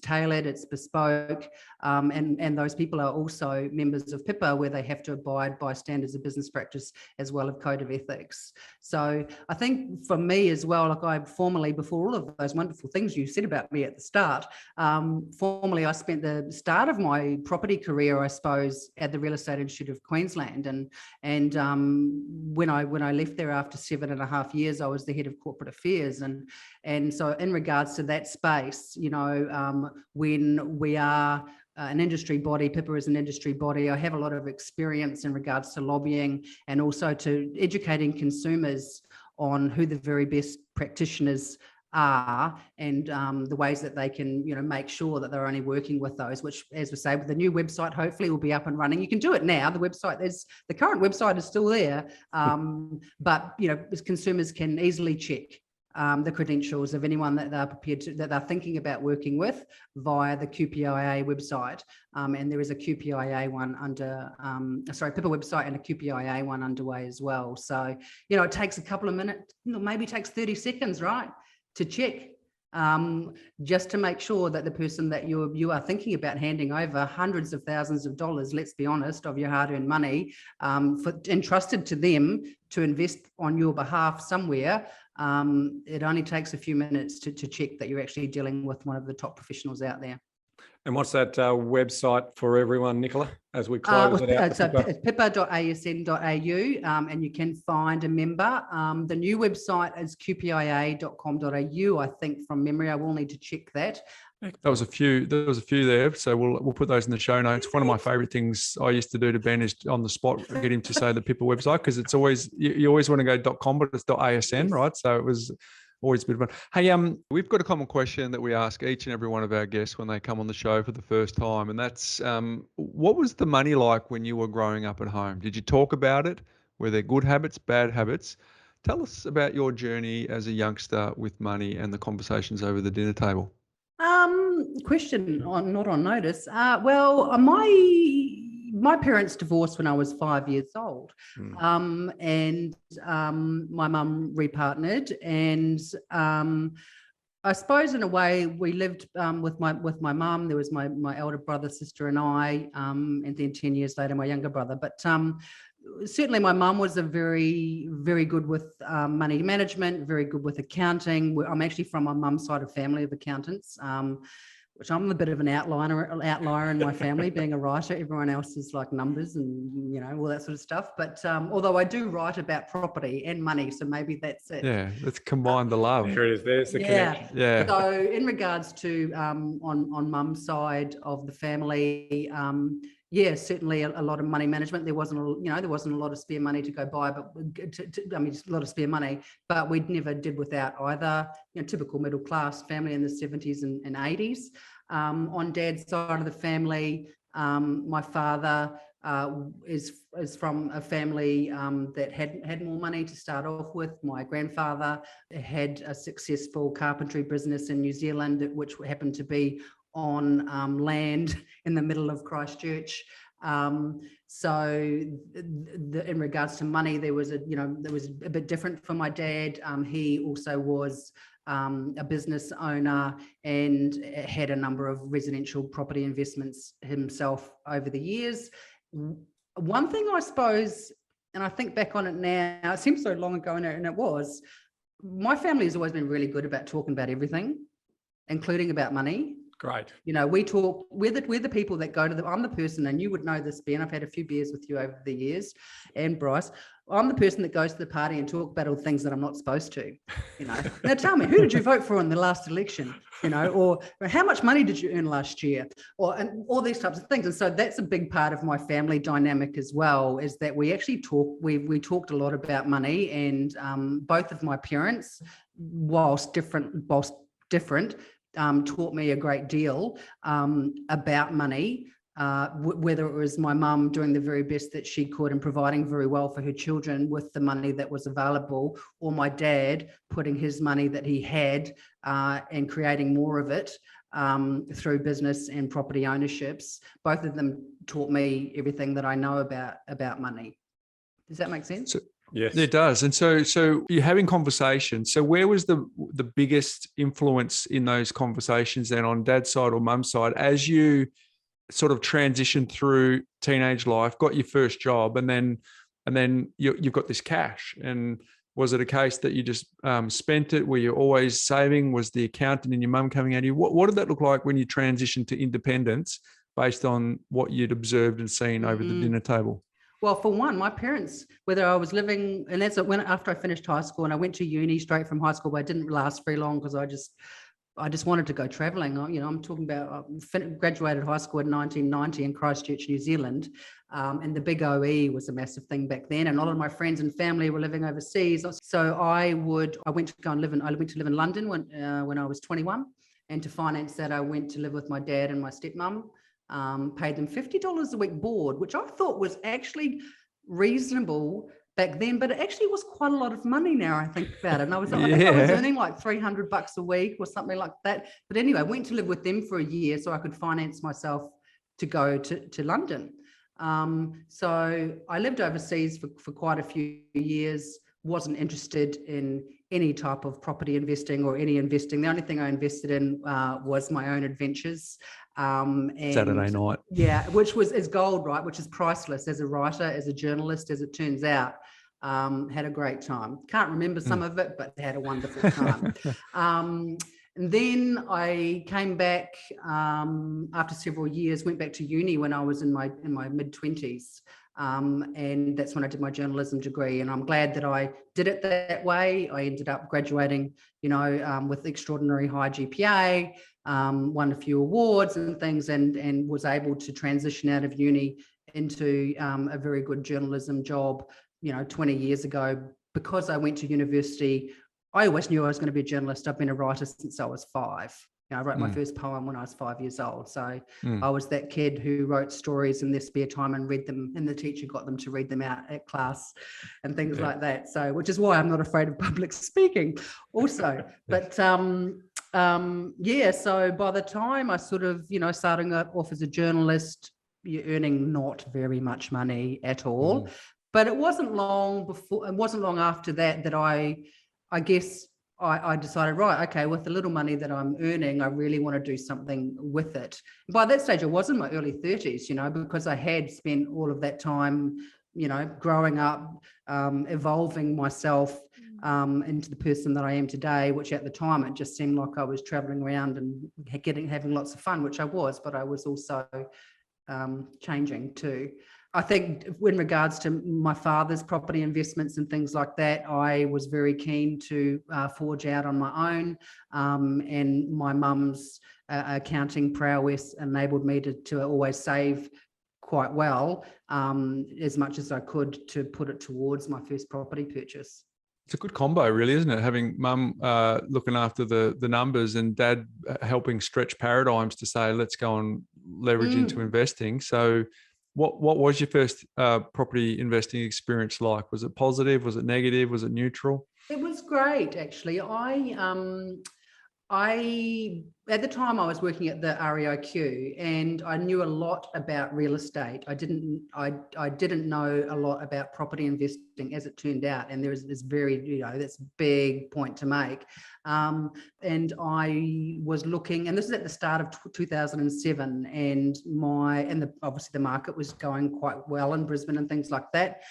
tailored, it's bespoke, and those people are also members of PIPA, where they have to abide by standards of business practice as well as code of ethics. So I think for me as well, like I formerly, before all of those wonderful things you said about me at the start, formerly I spent the start of my property career, I suppose, at the Real Estate Institute of Queensland, and when I left there after 7.5 years, I was the head of corporate affairs, and so in regards to that space, when we are an industry body, PIPA is an industry body, I have a lot of experience in regards to lobbying and also to educating consumers on who the very best practitioners are, and the ways that they can, make sure that they're only working with those, which, as we say, with the new website, hopefully will be up and running. You can do it now. The current website is still there, but consumers can easily check the credentials of anyone that they're that they're thinking about working with via the QPIA website. And there is a QPIA one PIPA website and a QPIA one underway as well. So, it takes a couple of minutes, maybe takes 30 seconds, right, to check, just to make sure that the person that you are thinking about handing over hundreds of thousands of dollars, let's be honest, of your hard-earned money, entrusted to them to invest on your behalf somewhere. It only takes a few minutes to check that you're actually dealing with one of the top professionals out there. And what's that website for everyone, Nicola, as we close it out? So it's pipa.asn.au, and you can find a member. The new website is qpia.com.au, I think, from memory. I will need to check that. There was a few there, so we'll put those in the show notes. One of my favorite things I used to do to Ben is on the spot get him to say the PIPA website, because it's always you always want to go .com, but it's .asn, right? So it was always a bit of fun. Hey, we've got a common question that we ask each and every one of our guests when they come on the show for the first time, and that's what was the money like when you were growing up at home? Did you talk about it? Were there good habits, bad habits? Tell us about your journey as a youngster with money and the conversations over the dinner table. Question not on notice. Well, my parents divorced when I was 5 years old, and my mum repartnered, and I suppose in a way we lived with my mum. There was my elder brother, sister, and I, and then 10 years later my younger brother. But certainly my mum was a very, very good with money management, very good with accounting. I'm actually from my mum's side of family of accountants, which I'm a bit of an outlier in my family, being a writer. Everyone else is like numbers and, all that sort of stuff. But although I do write about property and money, so maybe that's it. Yeah, let's combine the love. There it is. There's the connection. Yeah. So in regards to on mum's side of the family, certainly a lot of money management. There wasn't a lot of spare money to go buy, but just a lot of spare money, but we never did without either. Typical middle class family in the 70s and 80s. On dad's side of the family, my father is from a family that had more money to start off with. My grandfather had a successful carpentry business in New Zealand, which happened to be on land in the middle of Christchurch. So in regards to money, there was a bit different for my dad. He also was a business owner and had a number of residential property investments himself over the years. One thing I suppose, and I think back on it now, it seems so long ago, and it was, my family has always been really good about talking about everything, including about money. Great. We talk, we're the people that go to I'm the person, and you would know this, Ben, I've had a few beers with you over the years, and Bryce, I'm the person that goes to the party and talk about all things that I'm not supposed to, Now tell me, who did you vote for in the last election, or how much money did you earn last year, and all these types of things. And so that's a big part of my family dynamic as well, is that we actually we talked a lot about money, and both of my parents, whilst different, taught me a great deal about money, whether it was my mum doing the very best that she could and providing very well for her children with the money that was available, or my dad putting his money that he had and creating more of it through business and property ownerships. Both of them taught me everything that I know about money. Does that make sense? Yes, it does. And so you're having conversations. So where was the biggest influence in those conversations then, on dad's side or mum's side, as you sort of transitioned through teenage life, got your first job, and then you've got this cash? And was it a case that you just spent it? Were you always saving? Was the accountant and your mum coming at you? What did that look like when you transitioned to independence, based on what you'd observed and seen over the dinner table? Well, for one, my parents, whether I was living, and that's after I finished high school, and I went to uni straight from high school, but I didn't last very long because I just I just wanted to go traveling. I'm talking about graduated high school in 1990 in Christchurch, New Zealand. And the big OE was a massive thing back then. And a lot of my friends and family were living overseas. So I went to live in London when I was 21. And to finance that, I went to live with my dad and my stepmom, paid them $50 a week board, which I thought was actually reasonable back then, but it actually was quite a lot of money now I think about it. And I think I was earning like $300 a week or something like that. But anyway, I went to live with them for a year so I could finance myself to go to London. So I lived overseas for quite a few years, wasn't interested in any type of property investing or any investing. The only thing I invested in was my own adventures. And Saturday night. Yeah, which is gold, right? Which is priceless as a writer, as a journalist, as it turns out. Had a great time. Can't remember some of it, but had a wonderful time. And then I came back after several years, went back to uni when I was in my mid-20s. And that's when I did my journalism degree. And I'm glad that I did it that way. I ended up graduating, with extraordinary high GPA, won a few awards and things, and was able to transition out of uni into a very good journalism job, 20 years ago. Because I went to university, I always knew I was going to be a journalist. I've been a writer since I was 5. I wrote my first poem when I was 5 years old. So I was that kid who wrote stories in their spare time and read them, and the teacher got them to read them out at class and things like that. So, which is why I'm not afraid of public speaking also. But so by the time I sort of, starting off as a journalist, you're earning not very much money at all. But it wasn't long after that I guess I decided, right, okay, with the little money that I'm earning, I really want to do something with it. By that stage, I was in my early 30s, because I had spent all of that time, growing up, evolving myself into the person that I am today, which at the time, it just seemed like I was traveling around and having lots of fun, which I was, but I was also changing too. I think in regards to my father's property investments and things like that, I was very keen to forge out on my own, and my mum's accounting prowess enabled me to always save quite well, as much as I could, to put it towards my first property purchase. It's a good combo, really, isn't it? Having mum looking after the numbers and dad helping stretch paradigms to say, let's go and leverage into investing. So what was your first property investing experience like? Was it positive? Was it negative? Was it neutral? It was great, actually. I at the time I was working at the REIQ, and I knew a lot about real estate. I didn't know a lot about property investing, as it turned out. And there was this very, that's a big point to make. And I was looking, and this is at the start of 2007, and obviously the market was going quite well in Brisbane and things like that.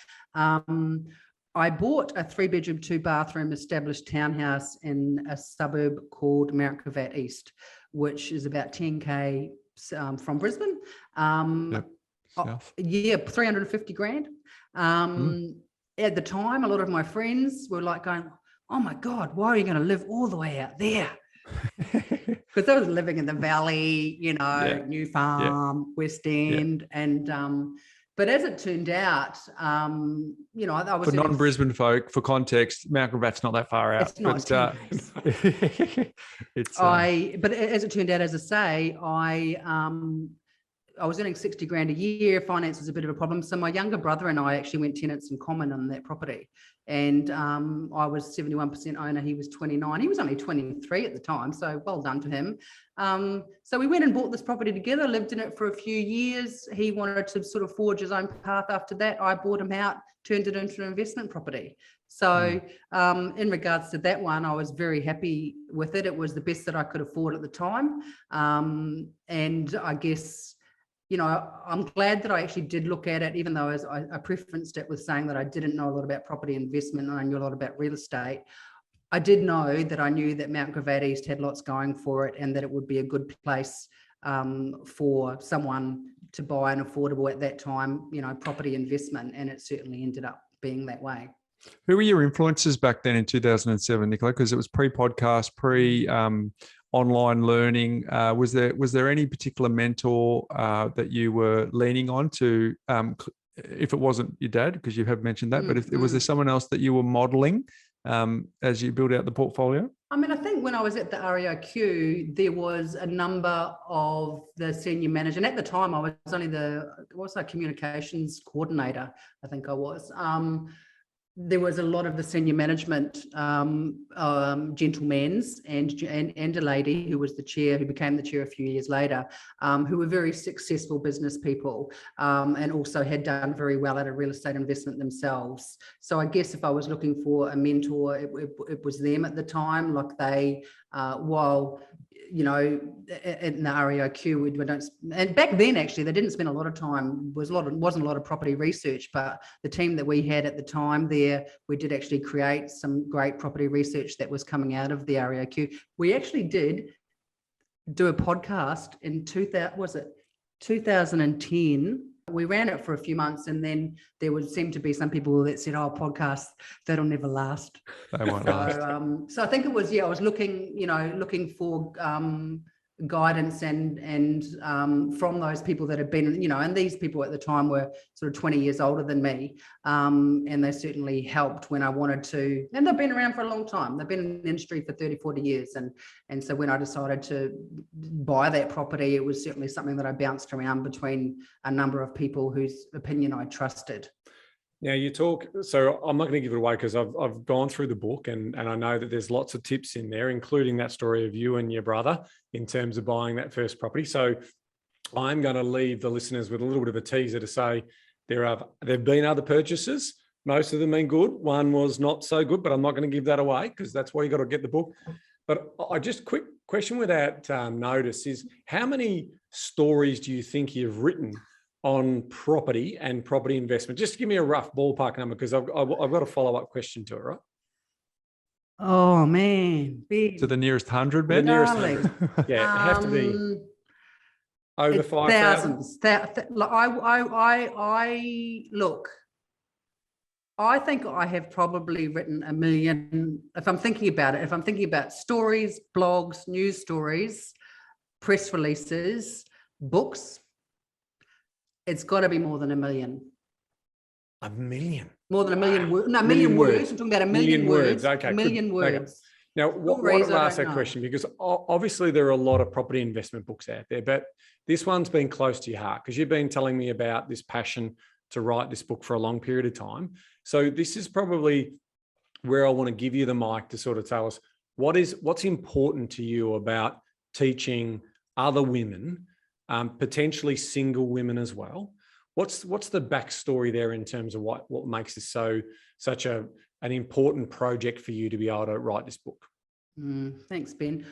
I bought a 3-bedroom, 2-bathroom established townhouse in a suburb called Mount Gravatt East, which is about 10k from Brisbane. South. 350 grand. At the time, a lot of my friends were like going, "Oh my God, why are you going to live all the way out there?" Because I was living in the valley, New Farm, West End, and but as it turned out, I was... For non-Brisbane folk, for context, Mount Gravatt's not that far out. It's not. But as it turned out, as I say, I was earning 60 grand a year. Finance was a bit of a problem. So my younger brother and I actually went tenants in common on that property. And I was 71% owner. He was 29. He was only 23 at the time. So well done to him. So we went and bought this property together, lived in it for a few years. He wanted to sort of forge his own path after that. I bought him out, turned it into an investment property. So in regards to that one, I was very happy with it. It was the best that I could afford at the time. And I guess, I'm glad that I actually did look at it, even though as I preferenced it with saying that I didn't know a lot about property investment and I knew a lot about real estate. I did know that I knew that Mount Gravatt East had lots going for it, and that it would be a good place for someone to buy an affordable at that time, property investment. And it certainly ended up being that way. Who were your influences back then in 2007, Nicola? Because it was pre-podcast, online learning. Was there any particular mentor that you were leaning on to, if it wasn't your dad, because you have mentioned that, but was there someone else that you were modeling as you build out the portfolio? I mean, I think when I was at the REIQ, there was a number of the senior managers, and at the time I was only the communications coordinator, I think I was. There was a lot of the senior management gentlemen and a lady who was the chair, who became the chair a few years later, who were very successful business people, and also had done very well at a real estate investment themselves. So I guess if I was looking for a mentor, it was them at the time. Like they, while in the REIQ, and back then actually they didn't spend a lot of time. Wasn't a lot of property research, but the team that we had at the time there, we did actually create some great property research that was coming out of the REIQ. We actually did do a podcast in 2010. We ran it for a few months, and then there would seem to be some people that said, "Oh, podcasts, that'll never last." They won't last. So I think it was, I was looking for guidance and from those people that had been, and these people at the time were sort of 20 years older than me, and they certainly helped when I wanted to, and they've been around for a long time. They've been in the industry for 30, 40 years, and so when I decided to buy that property, it was certainly something that I bounced around between a number of people whose opinion I trusted. Now you talk, so I'm not going to give it away because I've gone through the book and I know that there's lots of tips in there, including that story of you and your brother in terms of buying that first property. So I'm going to leave the listeners with a little bit of a teaser to say there've been other purchases. Most of them been good. One was not so good, but I'm not going to give that away because that's why you got to get the book. But I just quick question without notice is, how many stories do you think you've written on property and property investment? Just give me a rough ballpark number, because I've got a follow-up question to it, right? Oh man, to the nearest 100, Ben? The nearest 100. Yeah, it have to be over 5,000. I think I have probably written 1 million. If I'm thinking about stories, blogs, news stories, press releases, books, it's got to be more than 1 million. 1 million? More than 1 million words. No, 1 million words. I'm talking about 1 million words. Okay. 1 million words. Okay. Now, why do I ask that question? Because obviously there are a lot of property investment books out there, but this one's been close to your heart because you've been telling me about this passion to write this book for a long period of time. So this is probably where I want to give you the mic to sort of tell us what's important to you about teaching other women, potentially single women as well. What's the backstory there in terms of what makes this such an important project for you to be able to write this book? Thanks, Ben.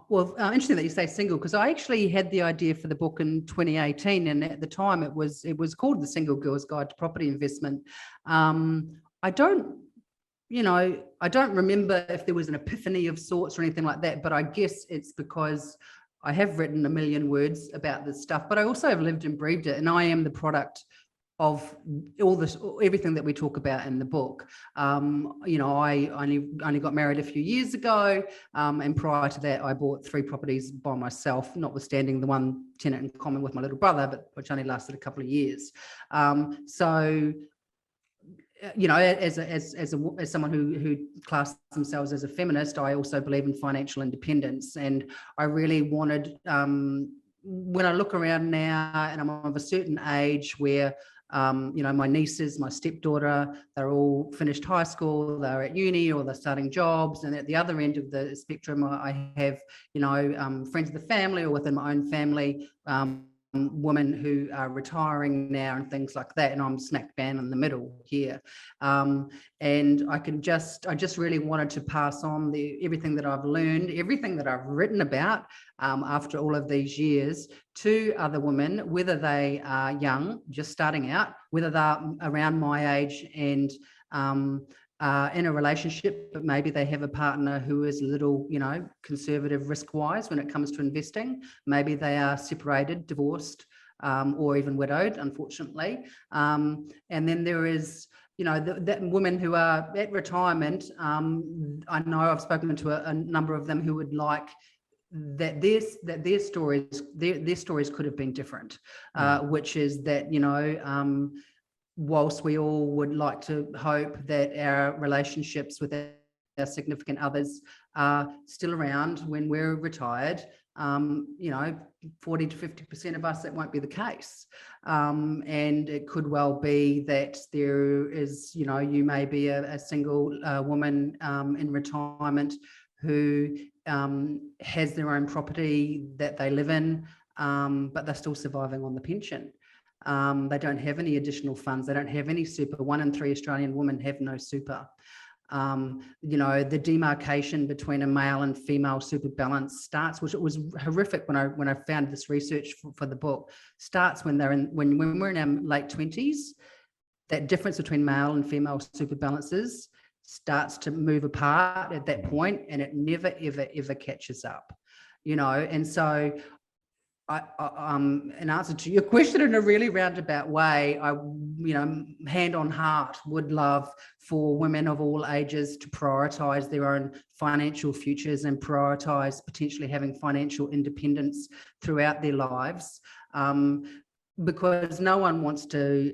Well, interesting that you say single, because I actually had the idea for the book in 2018, and at the time it was called The Single Girl's Guide to Property Investment. I don't remember if there was an epiphany of sorts or anything like that, but I guess it's because I have written 1 million words about this stuff, but I also have lived and breathed it, and I am the product of everything that we talk about in the book. I only got married a few years ago, and prior to that, I bought 3 properties by myself, notwithstanding the one tenant in common with my little brother, but which only lasted a couple of years. As someone who classes themselves as a feminist, I also believe in financial independence, and I really wanted, when I look around now and I'm of a certain age where my nieces, my stepdaughter, they're all finished high school, they're at uni or they're starting jobs, and at the other end of the spectrum I have friends of the family or within my own family, women who are retiring now and things like that, and I'm smack bang in the middle here, and I just really wanted to pass on everything that I've learned, everything that I've written about after all of these years to other women, whether they are young, just starting out, whether they're around my age and in a relationship, but maybe they have a partner who is a little, conservative risk-wise when it comes to investing. Maybe they are separated, divorced, or even widowed, unfortunately. And then there is, that women who are at retirement. I know I've spoken to a number of them who would like that their stories could have been different, which is that, whilst we all would like to hope that our relationships with our significant others are still around when we're retired, 40 to 50% of us, that won't be the case. And it could well be that there is, you may be a single woman in retirement who has their own property that they live in, but they're still surviving on the pension. They don't have any additional funds. They don't have any super. 1 in 3 Australian women have no super. The demarcation between a male and female super balance starts, which it was horrific when I found this research for the book, starts when when we're in our late 20s. That difference between male and female super balances starts to move apart at that point, and it never, ever, ever catches up, and so in answer to your question in a really roundabout way, I, hand on heart, would love for women of all ages to prioritise their own financial futures and prioritise potentially having financial independence throughout their lives, because no one wants to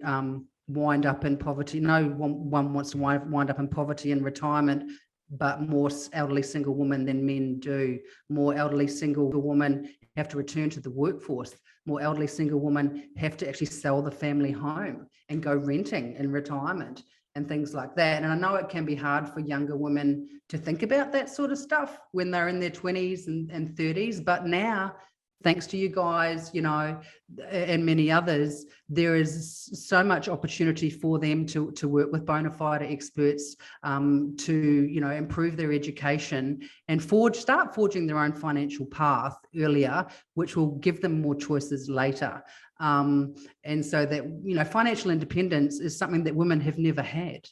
wind up in poverty. No one wants to wind up in poverty in retirement, but more elderly single women than men do. More elderly single women have to return to the workforce. More elderly single women have to actually sell the family home and go renting in retirement and things like that. And I know it can be hard for younger women to think about that sort of stuff when they're in their 20s and 30s. But now, thanks to you guys, and many others, there is so much opportunity for them to work with bona fide experts, to, improve their education and start forging their own financial path earlier, which will give them more choices later. And so that, financial independence is something that women have never had.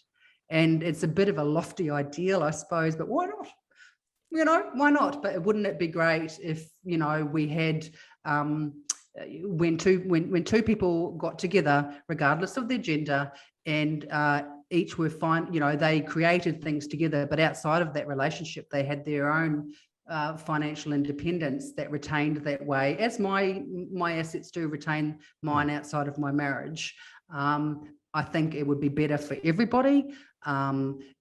And it's a bit of a lofty ideal, I suppose, but why not? Why not? But wouldn't it be great if, we had, when two people got together, regardless of their gender, and each were fine, they created things together, but outside of that relationship, they had their own financial independence that retained that way, as my assets do retain mine outside of my marriage. I think it would be better for everybody.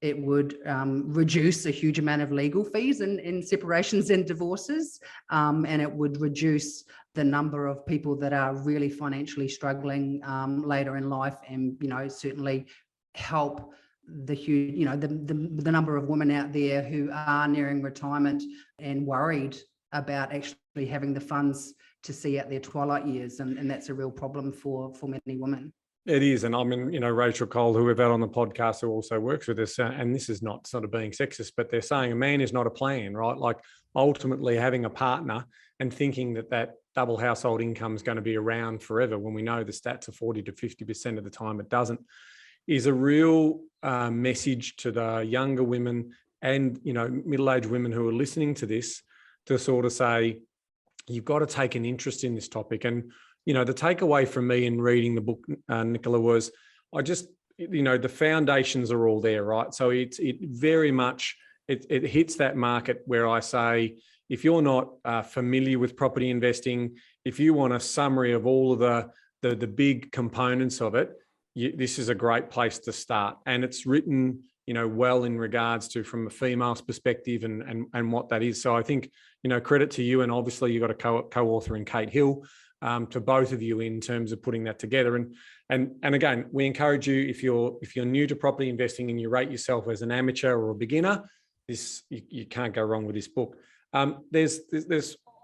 It would reduce a huge amount of legal fees in separations and divorces, and it would reduce the number of people that are really financially struggling later in life, and certainly help the huge, the number of women out there who are nearing retirement and worried about actually having the funds to see out their twilight years, and that's a real problem for many women. It is. And I mean, Rachel Cole, who we've had on the podcast, who also works with us, and this is not sort of being sexist, but they're saying a man is not a plan, right? Like ultimately having a partner and thinking that double household income is going to be around forever, when we know the stats are 40 to 50% of the time it doesn't, is a real message to the younger women and, middle-aged women who are listening to this, to sort of say, you've got to take an interest in this topic. And the takeaway from me in reading the book, Nicola, was the foundations are all there, right? So it very much, it hits that market where I say, if you're not familiar with property investing, if you want a summary of all of the big components of it, this is a great place to start. And it's written, well in regards to from a female's perspective and what that is. So I think, credit to you, and obviously you've got a co-author in Kate Hill, to both of you in terms of putting that together. And again, we encourage you, if you're new to property investing and you rate yourself as an amateur or a beginner, you can't go wrong with this book. There's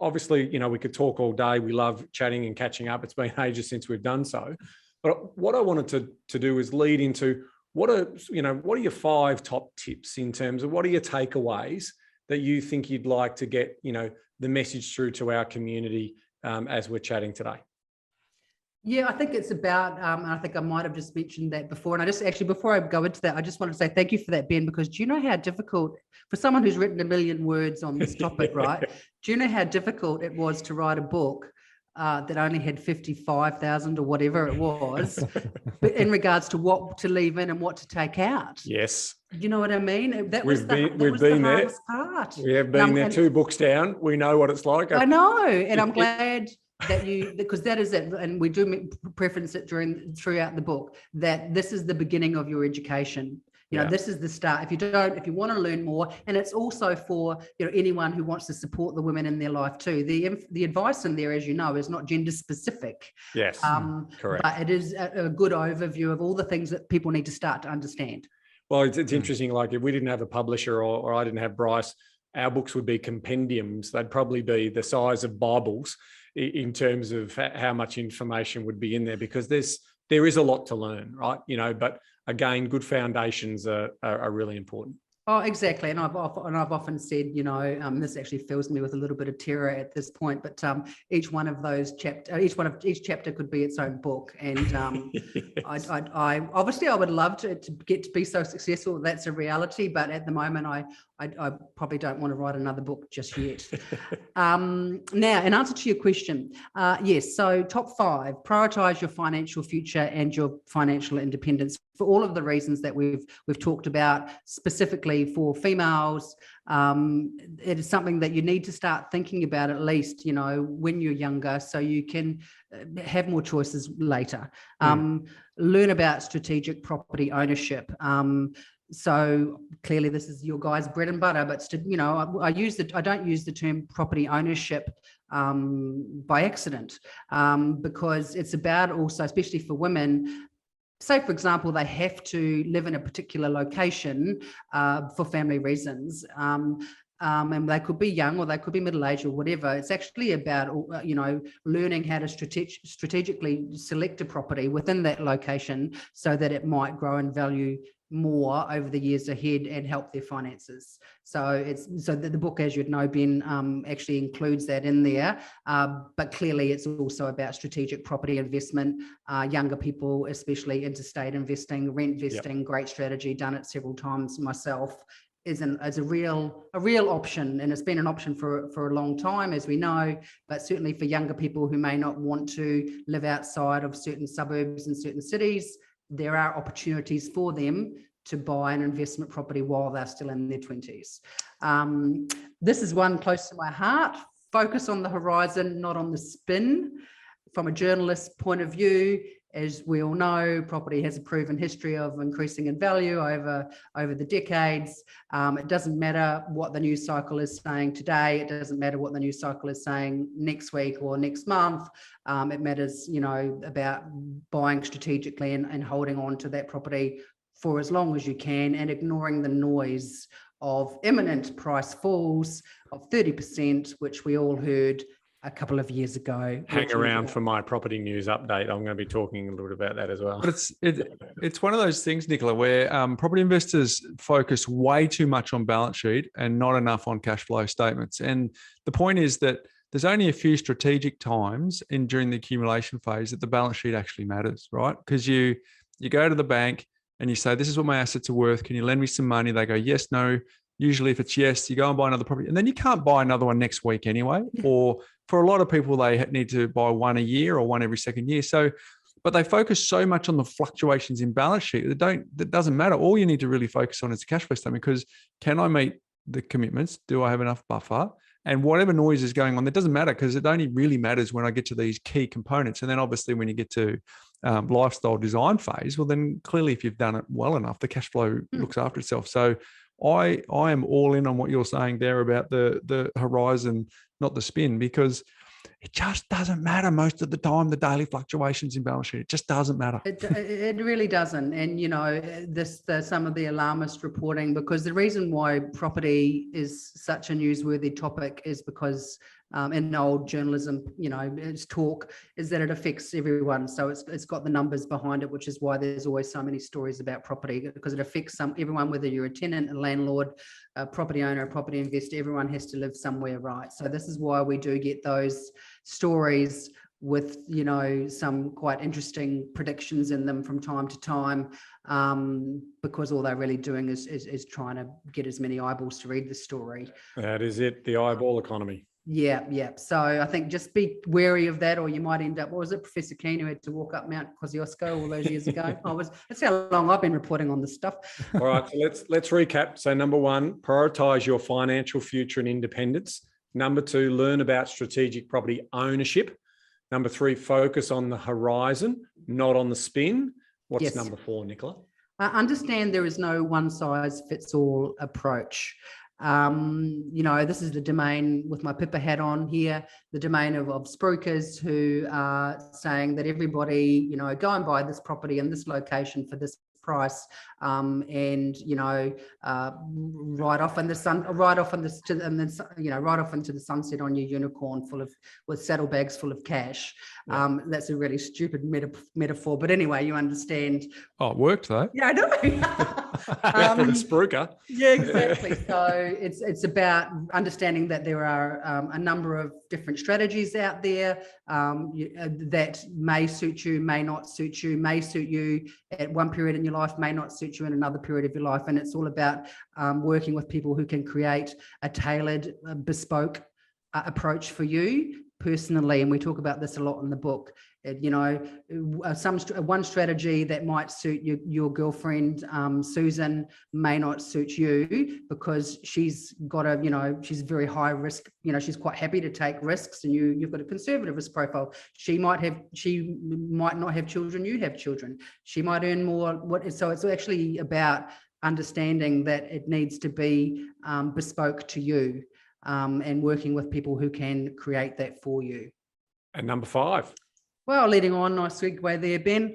obviously, we could talk all day. We love chatting and catching up. It's been ages since we've done so. But what I wanted to do is lead into what are your 5 top tips in terms of what are your takeaways that you think you'd like to get, the message through to our community as we're chatting today? Yeah, I think it's about, and I think I might have just mentioned that before. And I just actually, before I go into that, I just wanted to say thank you for that, Ben, because do you know how difficult, for someone who's written 1 million words on this topic, right? Do you know how difficult it was to write a book that only had 55,000 or whatever it was, but in regards to what to leave in and what to take out. Yes. You know what I mean? That was We've the been there. hardest part. We have been there, 2 books down. We know what it's like. I know, and I'm glad that because that is it, and we do preference it throughout the book, that this is the beginning of your education. You know, this is the start. If you want to learn more, and it's also for, you know, anyone who wants to support the women in their life too. The advice in there, as you know, is not gender specific. Yes, correct. But it is a good overview of all the things that people need to start to understand. Well, it's interesting. Like, if we didn't have a publisher or I didn't have Bryce, our books would be compendiums. They'd probably be the size of Bibles in terms of how much information would be in there, because there is a lot to learn, right? You know, but again, good foundations are really important. Oh, exactly. And I've often said, you know, this actually fills me with a little bit of terror at this point, but each one of those each chapter could be its own book. And yes. I obviously I would love to get to be so successful. That's a reality. But at the moment, I probably don't want to write another book just yet. Now, in answer to your question, yes. So top 5, prioritize your financial future and your financial independence for all of the reasons that we've talked about. Specifically for females, it is something that you need to start thinking about, at least, you know, when you're younger, so you can have more choices later. Learn about strategic property ownership. So clearly this is your guys' bread and butter, but you know, I don't use the term property ownership by accident, because it's about also, especially for women, say, for example, they have to live in a particular location for family reasons. And they could be young or they could be middle-aged or whatever. It's actually about, you know, learning how to strategically select a property within that location so that it might grow in value more over the years ahead and help their finances. So the book, as you'd know, Ben, actually includes that in there. But clearly it's also about strategic property investment, younger people, especially interstate investing, rent vesting, great strategy, done it several times myself. Is a real option, and it's been an option for a long time, as we know, but certainly for younger people who may not want to live outside of certain suburbs and certain cities, there are opportunities for them to buy an investment property while they're still in their 20s. This is one close to my heart. Focus on the horizon, not on the spin. From a journalist's point of view, as we all know, property has a proven history of increasing in value over the decades. It doesn't matter what the news cycle is saying today. It doesn't matter what the news cycle is saying next week or next month. It matters, you know, about buying strategically and holding on to that property for as long as you can, and ignoring the noise of imminent price falls of 30%, which we all heard a couple of years ago. Hang around for my property news update. I'm going to be talking a little bit about that as well. But it's one of those things, Nicola, where property investors focus way too much on balance sheet and not enough on cash flow statements. And the point is that there's only a few strategic times during the accumulation phase that the balance sheet actually matters, right? Because you go to the bank and you say, this is what my assets are worth. Can you lend me some money? They go, yes, no. Usually if it's yes, you go and buy another property, and then you can't buy another one next week anyway. Or for a lot of people, they need to buy one a year or one every second year. So, but they focus so much on the fluctuations in balance sheet that doesn't matter. All you need to really focus on is the cash flow statement, because can I meet the commitments? Do I have enough buffer? And whatever noise is going on, that doesn't matter, because it only really matters when I get to these key components. And then obviously when you get to lifestyle design phase, well, then clearly if you've done it well enough, the cash flow looks after itself. So I am all in on what you're saying there about the horizon, not the spin, because it just doesn't matter most of the time, the daily fluctuations in balance sheet. It just doesn't matter. It really doesn't. And, you know, some of the alarmist reporting, because the reason why property is such a newsworthy topic is because in old journalism, you know, its talk is that it affects everyone. So it's got the numbers behind it, which is why there's always so many stories about property, because it affects everyone, whether you're a tenant, a landlord, a property owner, a property investor. Everyone has to live somewhere, right? So this is why we do get those stories with, you know, some quite interesting predictions in them from time to time, because all they're really doing is trying to get as many eyeballs to read the story. That is it, the eyeball economy. Yeah. So I think just be wary of that, or you might end up, what was it, Professor Keane, who had to walk up Mount Kosciuszko all those years ago? That's how long I've been reporting on this stuff. All right, so let's recap. So number one, prioritize your financial future and independence. Number two, learn about strategic property ownership. Number three, focus on the horizon, not on the spin. What's Yes. number four, Nicola? Understand there is no one size fits all approach. This is the domain, with my PIPA hat on here, the domain of spruikers who are saying that everybody, go and buy this property in this location for this price, and right off into the sunset on your unicorn with saddlebags full of cash. Yeah. That's a really stupid metaphor, but anyway, you understand. Oh, it worked though. Yeah, I know. For the spruiker. Yeah, exactly. So it's about understanding that there are a number of different strategies out there that may suit you, may not suit you, may suit you at one period in your life, may not suit you in another period of your life. And it's all about working with people who can create a tailored, bespoke approach for you personally. And we talk about this a lot in the book. One strategy that might suit your girlfriend, Susan, may not suit you because she's got she's very high risk. She's quite happy to take risks, and you've got a conservative risk profile. She might not have children. You have children. She might earn more. So it's actually about understanding that it needs to be bespoke to you, and working with people who can create that for you. And number five. Well, leading on, nice segue there, Ben.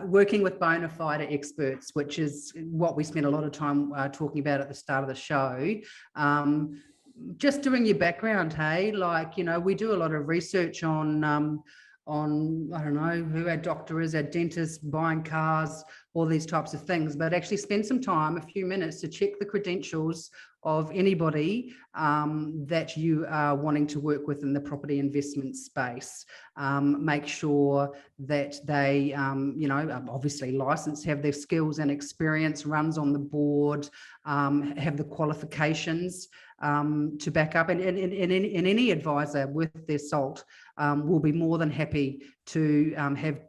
Working with bona fide experts, which is what we spent a lot of time talking about at the start of the show. Just doing your background, hey, we do a lot of research on I don't know who our doctor is, our dentist, buying cars, all these types of things, but actually spend some time, a few minutes, to check the credentials of anybody that you are wanting to work with in the property investment space. Make sure that they, obviously licensed, have their skills and experience, runs on the board, have the qualifications to back up. And any advisor worth their salt will be more than happy to have,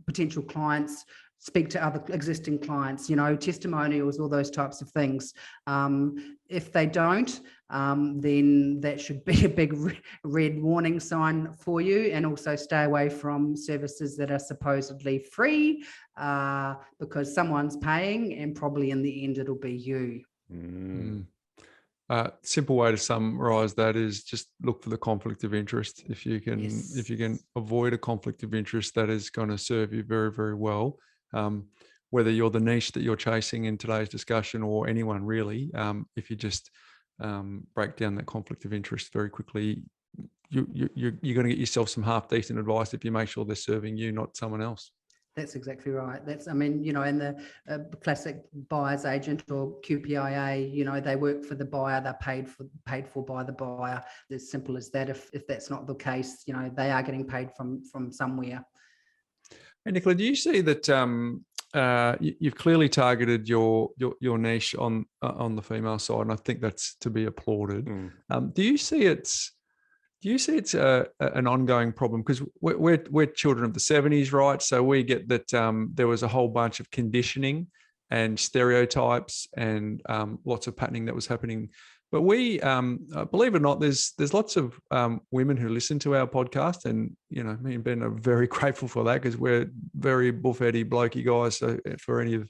potential clients speak to other existing clients, testimonials, all those types of things. If they don't, then that should be a big red warning sign for you. And also stay away from services that are supposedly free, because someone's paying, and probably in the end it'll be you. Simple way to summarize that is just look for the conflict of interest. If you can, Yes. if you can avoid a conflict of interest, that is going to serve you very, very well. Whether you're the niche that you're chasing in today's discussion, or anyone really, if you just break down that conflict of interest very quickly, you're going to get yourself some half decent advice if you make sure they're serving you, not someone else. That's exactly right. In the classic buyer's agent or QPIA, they work for the buyer, they're paid for by the buyer. It's as simple as that. If that's not the case, they are getting paid from somewhere. Hey, Nicola, do you see that you've clearly targeted your niche on the female side, and I think that's to be applauded. Do you see it's an ongoing problem? Because we're children of the 70s, right? So we get that there was a whole bunch of conditioning and stereotypes and lots of patterning that was happening. But we, believe it or not, there's lots of women who listen to our podcast, and me and Ben are very grateful for that, because we're very buffety, blokey guys. So for any of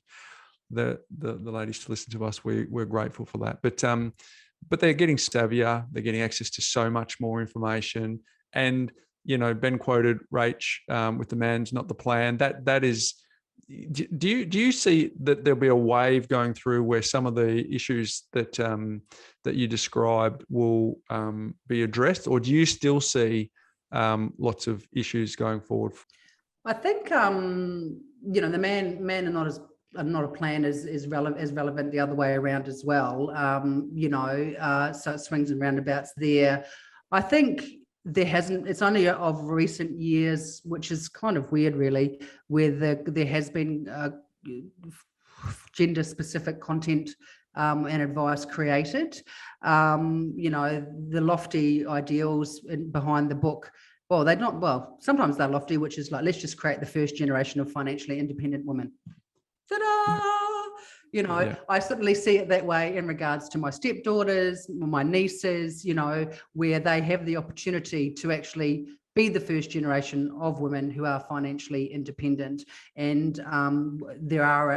the ladies to listen to us, we're grateful for that. But they're getting savvier. They're getting access to so much more information. And Ben quoted Rach with "the man's not the plan." That is. Do you see that there'll be a wave going through where some of the issues that you described will be addressed, or do you still see lots of issues going forward? I think the man and not a plan is relevant the other way around as well. So it swings and roundabouts there. I think it's only of recent years, which is kind of weird really, where there has been gender specific content and advice created. The lofty ideals behind the book, well, they're not, well, sometimes they're lofty, which is like, let's just create the first generation of financially independent women. Ta-da! I certainly see it that way in regards to my stepdaughters, my nieces, where they have the opportunity to actually be the first generation of women who are financially independent. And there are,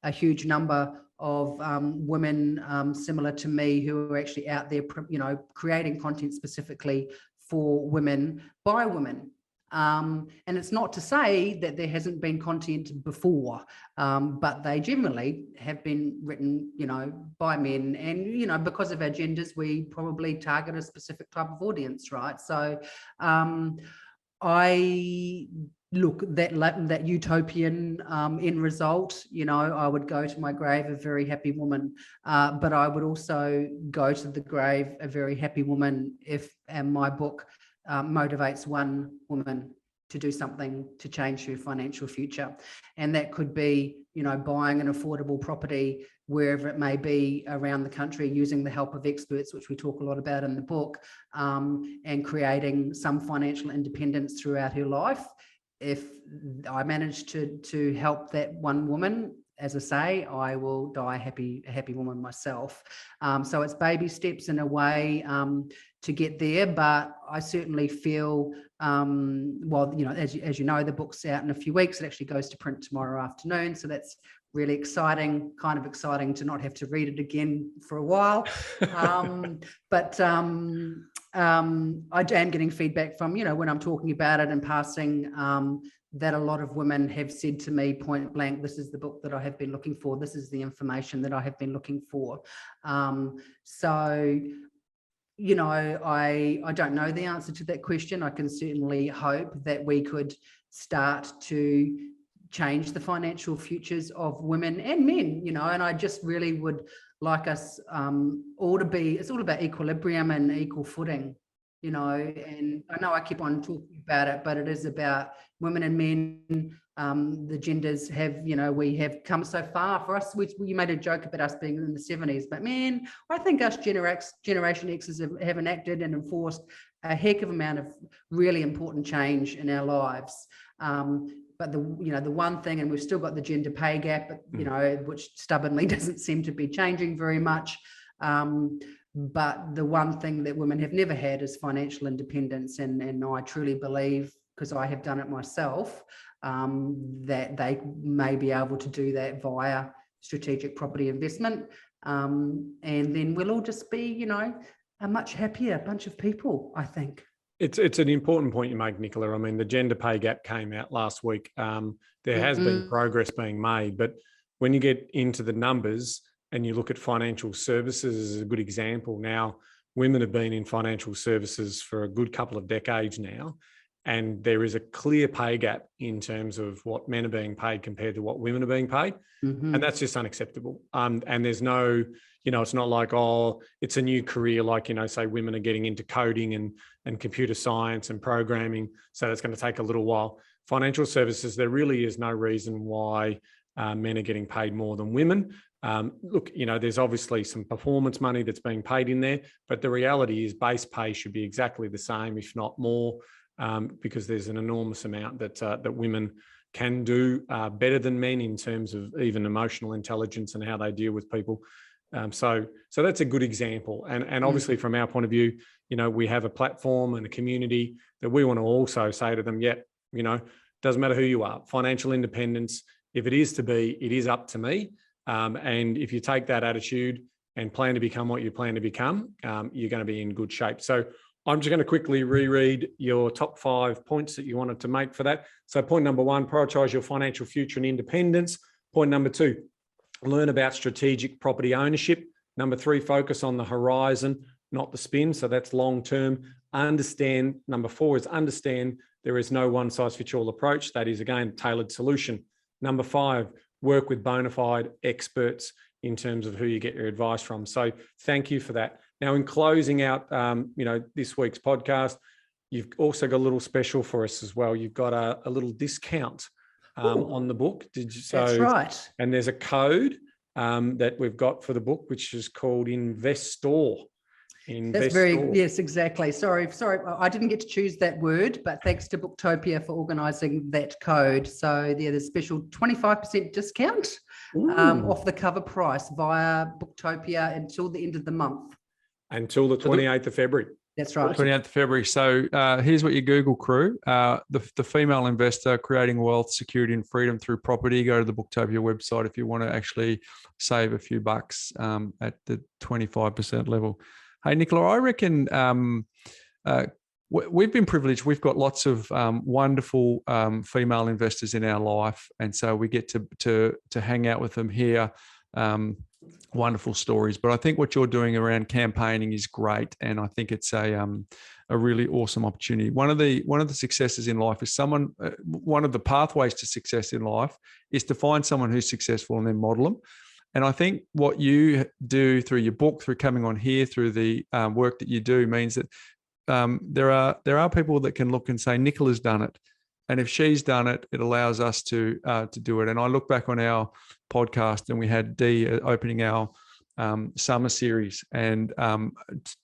a huge number of women similar to me who are actually out there, creating content specifically for women by women. And it's not to say that there hasn't been content before, but they generally have been written, by men. And, because of our genders, we probably target a specific type of audience, right? So I look, that utopian end result, I would go to my grave a very happy woman, but I would also go to the grave a very happy woman if my book motivates one woman to do something to change her financial future. And that could be, buying an affordable property wherever it may be around the country, using the help of experts, which we talk a lot about in the book, and creating some financial independence throughout her life. If I manage to help that one woman, as I say, I will die a happy woman myself. So it's baby steps in a way to get there, but I certainly feel, as you know, the book's out in a few weeks. It actually goes to print tomorrow afternoon, so that's really exciting, kind of exciting to not have to read it again for a while. But I am getting feedback from, when I'm talking about it and passing, that a lot of women have said to me point blank, this is the book that I have been looking for. This is the information that I have been looking for. So, I don't know the answer to that question. I can certainly hope that we could start to change the financial futures of women and men, and I just really would like us all to be, it's all about equilibrium and equal footing, and I know I keep on talking about it, but it is about women and men. The genders have, we have come so far. For us, you made a joke about us being in the 70s, but man, I think us Generation X's have enacted and enforced a heck of amount of really important change in our lives. But the one thing, and we've still got the gender pay gap, which stubbornly doesn't seem to be changing very much. But the one thing that women have never had is financial independence. And I truly believe, because I have done it myself, that they may be able to do that via strategic property investment. And then we'll all just be, a much happier bunch of people, I think. It's an important point you make, Nicola. I mean, the gender pay gap came out last week. There has been progress being made, but when you get into the numbers and you look at financial services as a good example, now women have been in financial services for a good couple of decades now, and there is a clear pay gap in terms of what men are being paid compared to what women are being paid. And that's just unacceptable. And there's no, it's not like, it's a new career, like, say women are getting into coding and computer science and programming, so that's going to take a little while. Financial services, there really is no reason why men are getting paid more than women. Look, there's obviously some performance money that's being paid in there, but the reality is base pay should be exactly the same, if not more, because there's an enormous amount that women can do better than men in terms of even emotional intelligence and how they deal with people. So that's a good example. And obviously from our point of view, we have a platform and a community that we want to also say to them, doesn't matter who you are, financial independence, if it is to be, it is up to me. And if you take that attitude and plan to become what you plan to become, you're going to be in good shape. So I'm just going to quickly reread your top 5 points that you wanted to make for that. So point number 1, prioritize your financial future and independence. Point number 2, learn about strategic property ownership. Number 3, focus on the horizon, not the spin. So that's long-term. Understand. Number 4 is understand there is no one-size-fits-all approach. That is, again, a tailored solution. Number 5, work with bona fide experts in terms of who you get your advice from. So thank you for that. Now, in closing out, this week's podcast, you've also got a little special for us as well. You've got a little discount on the book. That's right. And there's a code. that we've got for the book, which is called Investor. That's yes, exactly. Sorry, I didn't get to choose that word, but thanks to Booktopia for organising that code. So there's a special 25% discount off the cover price via Booktopia until the end of the month. Until the 28th of February. That's right. 28th of February. So here's what you Google, crew. The female investor creating wealth, security and freedom through property. Go to the Booktopia website if you want to actually save a few bucks at the 25% level. Hey, Nicola, I reckon we've been privileged. We've got lots of wonderful female investors in our life. And so we get to hang out with them here. Wonderful stories. But I think what you're doing around campaigning is great. And I think it's a really awesome opportunity. One of the successes in life is one of the pathways to success in life is to find someone who's successful and then model them. And I think what you do through your book, through coming on here, through the work that you do means that there are people that can look and say, Nicola's done it. And if she's done it, it allows us to do it. And I look back on our podcast and we had Dee opening our summer series and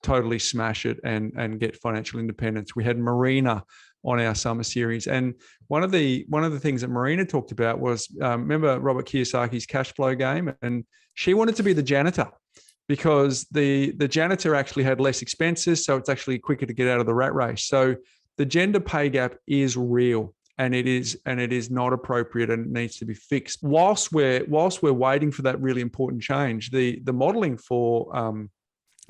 totally smash it and get financial independence. We had Marina on our summer series. And one of the things that Marina talked about was, remember Robert Kiyosaki's cash flow game? And she wanted to be the janitor because the janitor actually had less expenses. So it's actually quicker to get out of the rat race. So the gender pay gap is real and it is not appropriate and it needs to be fixed. Whilst we're waiting for that really important change, the modeling for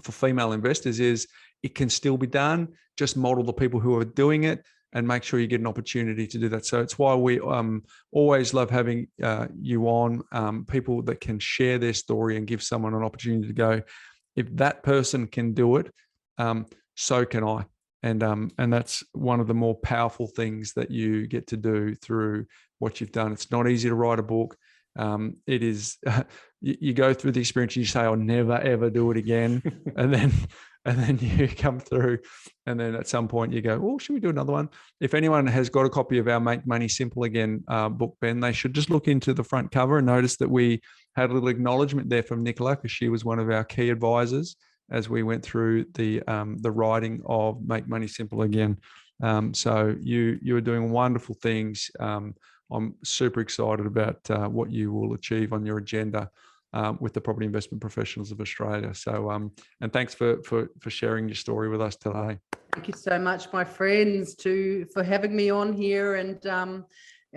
female investors is it can still be done. Just model the people who are doing it and make sure you get an opportunity to do that. So it's why we always love having you on, people that can share their story and give someone an opportunity to go, if that person can do it, so can I. And that's one of the more powerful things that you get to do through what you've done. It's not easy to write a book. It is, you go through the experience, you say, I'll never, ever do it again. and then you come through and then at some point you go, oh, should we do another one? If anyone has got a copy of our Make Money Simple Again book, Ben, they should just look into the front cover and notice that we had a little acknowledgement there from Nicola because she was one of our key advisors as we went through the writing of Make Money Simple Again. So you are doing wonderful things. I'm super excited about what you will achieve on your agenda with the property investment professionals of Australia. So, and thanks for sharing your story with us today. Thank you so much, my friends, for having me on here. And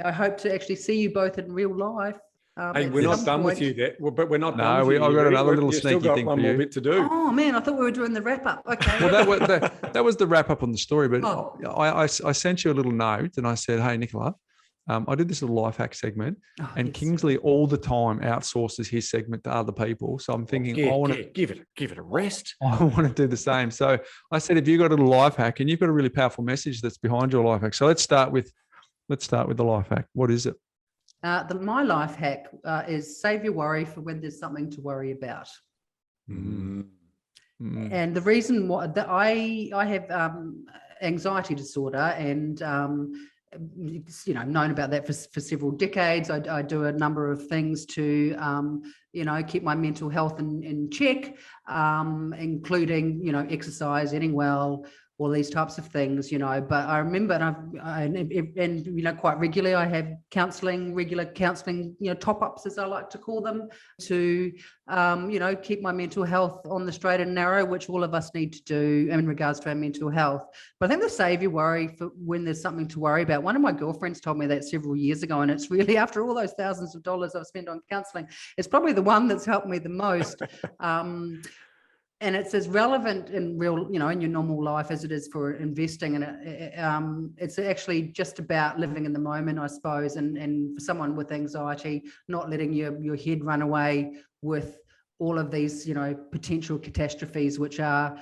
I hope to actually see you both in real life. Hey, we're not done with you there, but we're not done with you. I've got another little sneaky still got thing one for more you. bit to do. Oh man, I thought we were doing the wrap up. Okay. Well, that was the wrap up on the story, but I sent you a little note and I said, hey, Nicola, I did this little life hack segment and yes. Kingsley all the time outsources his segment to other people. So I'm thinking, I want to give it a rest. I want to do the same. So I said, if you've got a little life hack and you've got a really powerful message that's behind your life hack. So let's start with the life hack. What is it? My life hack is save your worry for when there's something to worry about. Mm. Mm. And the reason why that I have anxiety disorder and known about that for several decades. I do a number of things to keep my mental health in check, including exercise, eating well, all these types of things, but I remember, and quite regularly I have regular counselling, top-ups, as I like to call them, to, keep my mental health on the straight and narrow, which all of us need to do in regards to our mental health. But I think the save your worry for when there's something to worry about. One of my girlfriends told me that several years ago, and it's really, after all those thousands of dollars I've spent on counselling, it's probably the one that's helped me the most. And it's as relevant in real, in your normal life as it is for investing. And it's actually just about living in the moment, I suppose. And for someone with anxiety, not letting your head run away with all of these, potential catastrophes, which are,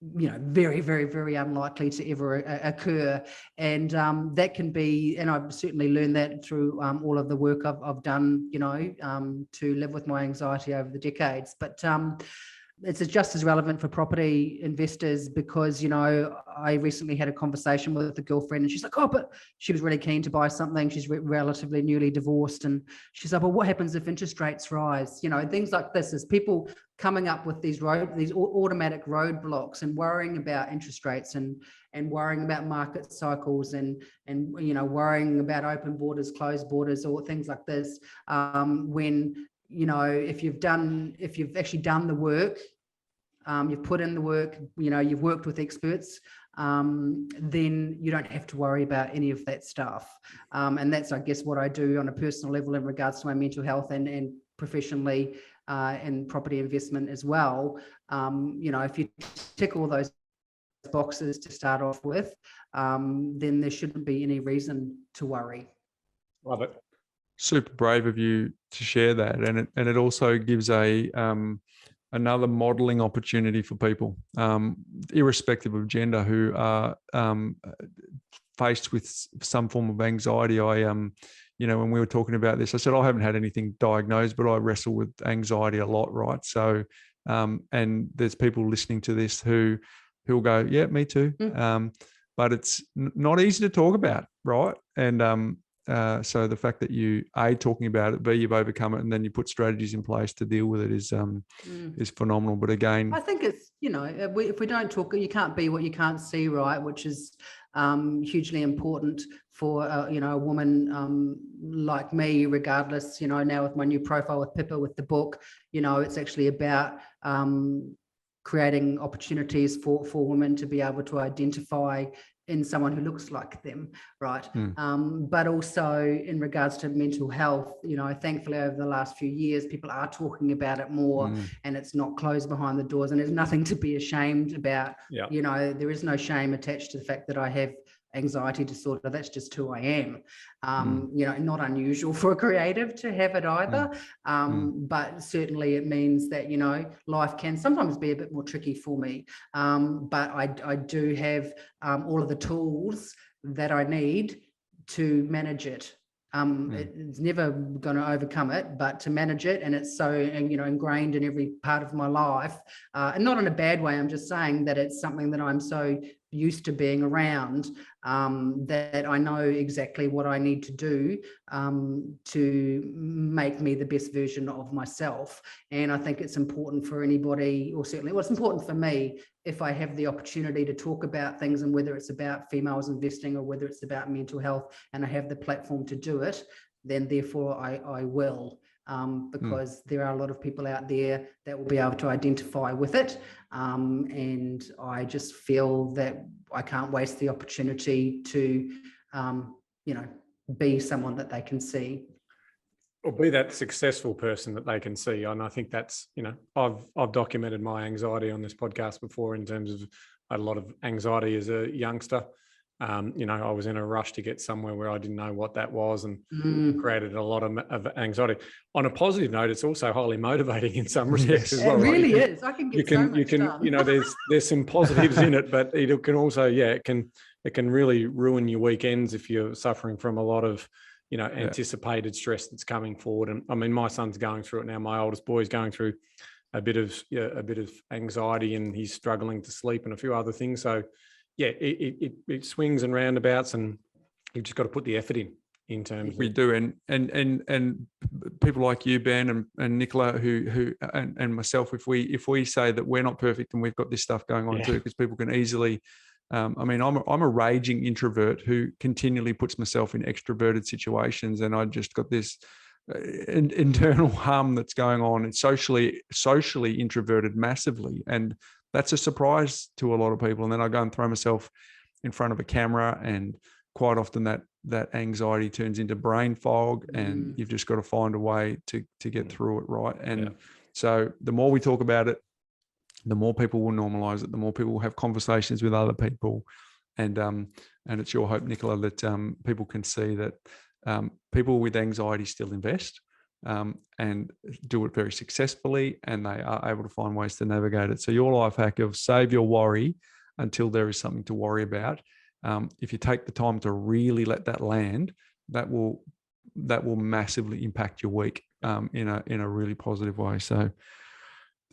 very, very, very unlikely to ever occur. And that can be, and I've certainly learned that through all of the work I've done, to live with my anxiety over the decades. But it's just as relevant for property investors because, you know, I recently had a conversation with a girlfriend and she's like, oh, but she was really keen to buy something. She's relatively newly divorced. And she's like, well, what happens if interest rates rise? You know, things like this is people coming up with these automatic roadblocks and worrying about interest rates and worrying about market cycles and, you know, worrying about open borders, closed borders, or things like this. When, you know, if you've actually done the work, you've put in the work, you know, you've worked with experts, then you don't have to worry about any of that stuff. And that's, I guess, what I do on a personal level in regards to my mental health and professionally in property investment as well. You know, if you tick all those boxes to start off with, then there shouldn't be any reason to worry. Love it. Super brave of you to share that, and it also gives another modeling opportunity for people, irrespective of gender, who are faced with some form of anxiety. You know, when we were talking about this, I said I haven't had anything diagnosed, but I wrestle with anxiety a lot, right? So, and there's people listening to this who'll go, yeah, me too. But it's not easy to talk about, right? And so the fact that you talking about it, you've overcome it, and then you put strategies in place to deal with it is phenomenal. But again, I think it's, you know, if we don't talk, you can't be what you can't see, right? Which is hugely important for you know, a woman like me, regardless. You know, now with my new profile with PIPA, with the book, you know, it's actually about creating opportunities for women to be able to identify in someone who looks like them, right? But also in regards to mental health, you know, thankfully over the last few years, people are talking about it more, and it's not closed behind the doors, and there's nothing to be ashamed about. You know, there is no shame attached to the fact that I have anxiety disorder. That's just who I am. You know, not unusual for a creative to have it either. But certainly it means that, you know, life can sometimes be a bit more tricky for me. But I do have all of the tools that I need to manage it. It's never going to overcome it, but to manage it, and it's so, you know, ingrained in every part of my life, and not in a bad way. I'm just saying that it's something that I'm so used to being around, that I know exactly what I need to do to make me the best version of myself. And I think it's important for anybody, or certainly what's important for me, if I have the opportunity to talk about things, and whether it's about females investing or whether it's about mental health, and I have the platform to do it, then therefore I will. Because there are a lot of people out there that will be able to identify with it. And I just feel that I can't waste the opportunity to, you know, be someone that they can see. Or be that successful person that they can see. And I think that's, you know, I've documented my anxiety on this podcast before, in terms of I had a lot of anxiety as a youngster. You know, I was in a rush to get somewhere where I didn't know what that was, and created a lot of anxiety. On a positive note, it's also highly motivating in some respects as well. It really right? is. I can get so much done. You know, there's some positives in it, but it can also, it can really ruin your weekends if you're suffering from a lot of, you know, anticipated stress that's coming forward. And I mean, my son's going through it now. My oldest boy is going through a bit of anxiety, and he's struggling to sleep and a few other things. So yeah, it swings and roundabouts, and you've just got to put the effort in terms of. We do, and people like you, Ben, and Nicola, who and myself, if we say that we're not perfect and we've got this stuff going on too, because people can easily. I mean, I'm a raging introvert who continually puts myself in extroverted situations, and I just got this internal hum that's going on. It's socially introverted massively, and that's a surprise to a lot of people. And then I go and throw myself in front of a camera, and quite often that anxiety turns into brain fog, and you've just got to find a way to get through it, right? And so the more we talk about it, the more people will normalize it, the more people will have conversations with other people. And it's your hope, Nicola, that people can see that people with anxiety still invest and do it very successfully, and they are able to find ways to navigate it. So your life hack of save your worry until there is something to worry about. If you take the time to really let that land, that will massively impact your week in a really positive way. So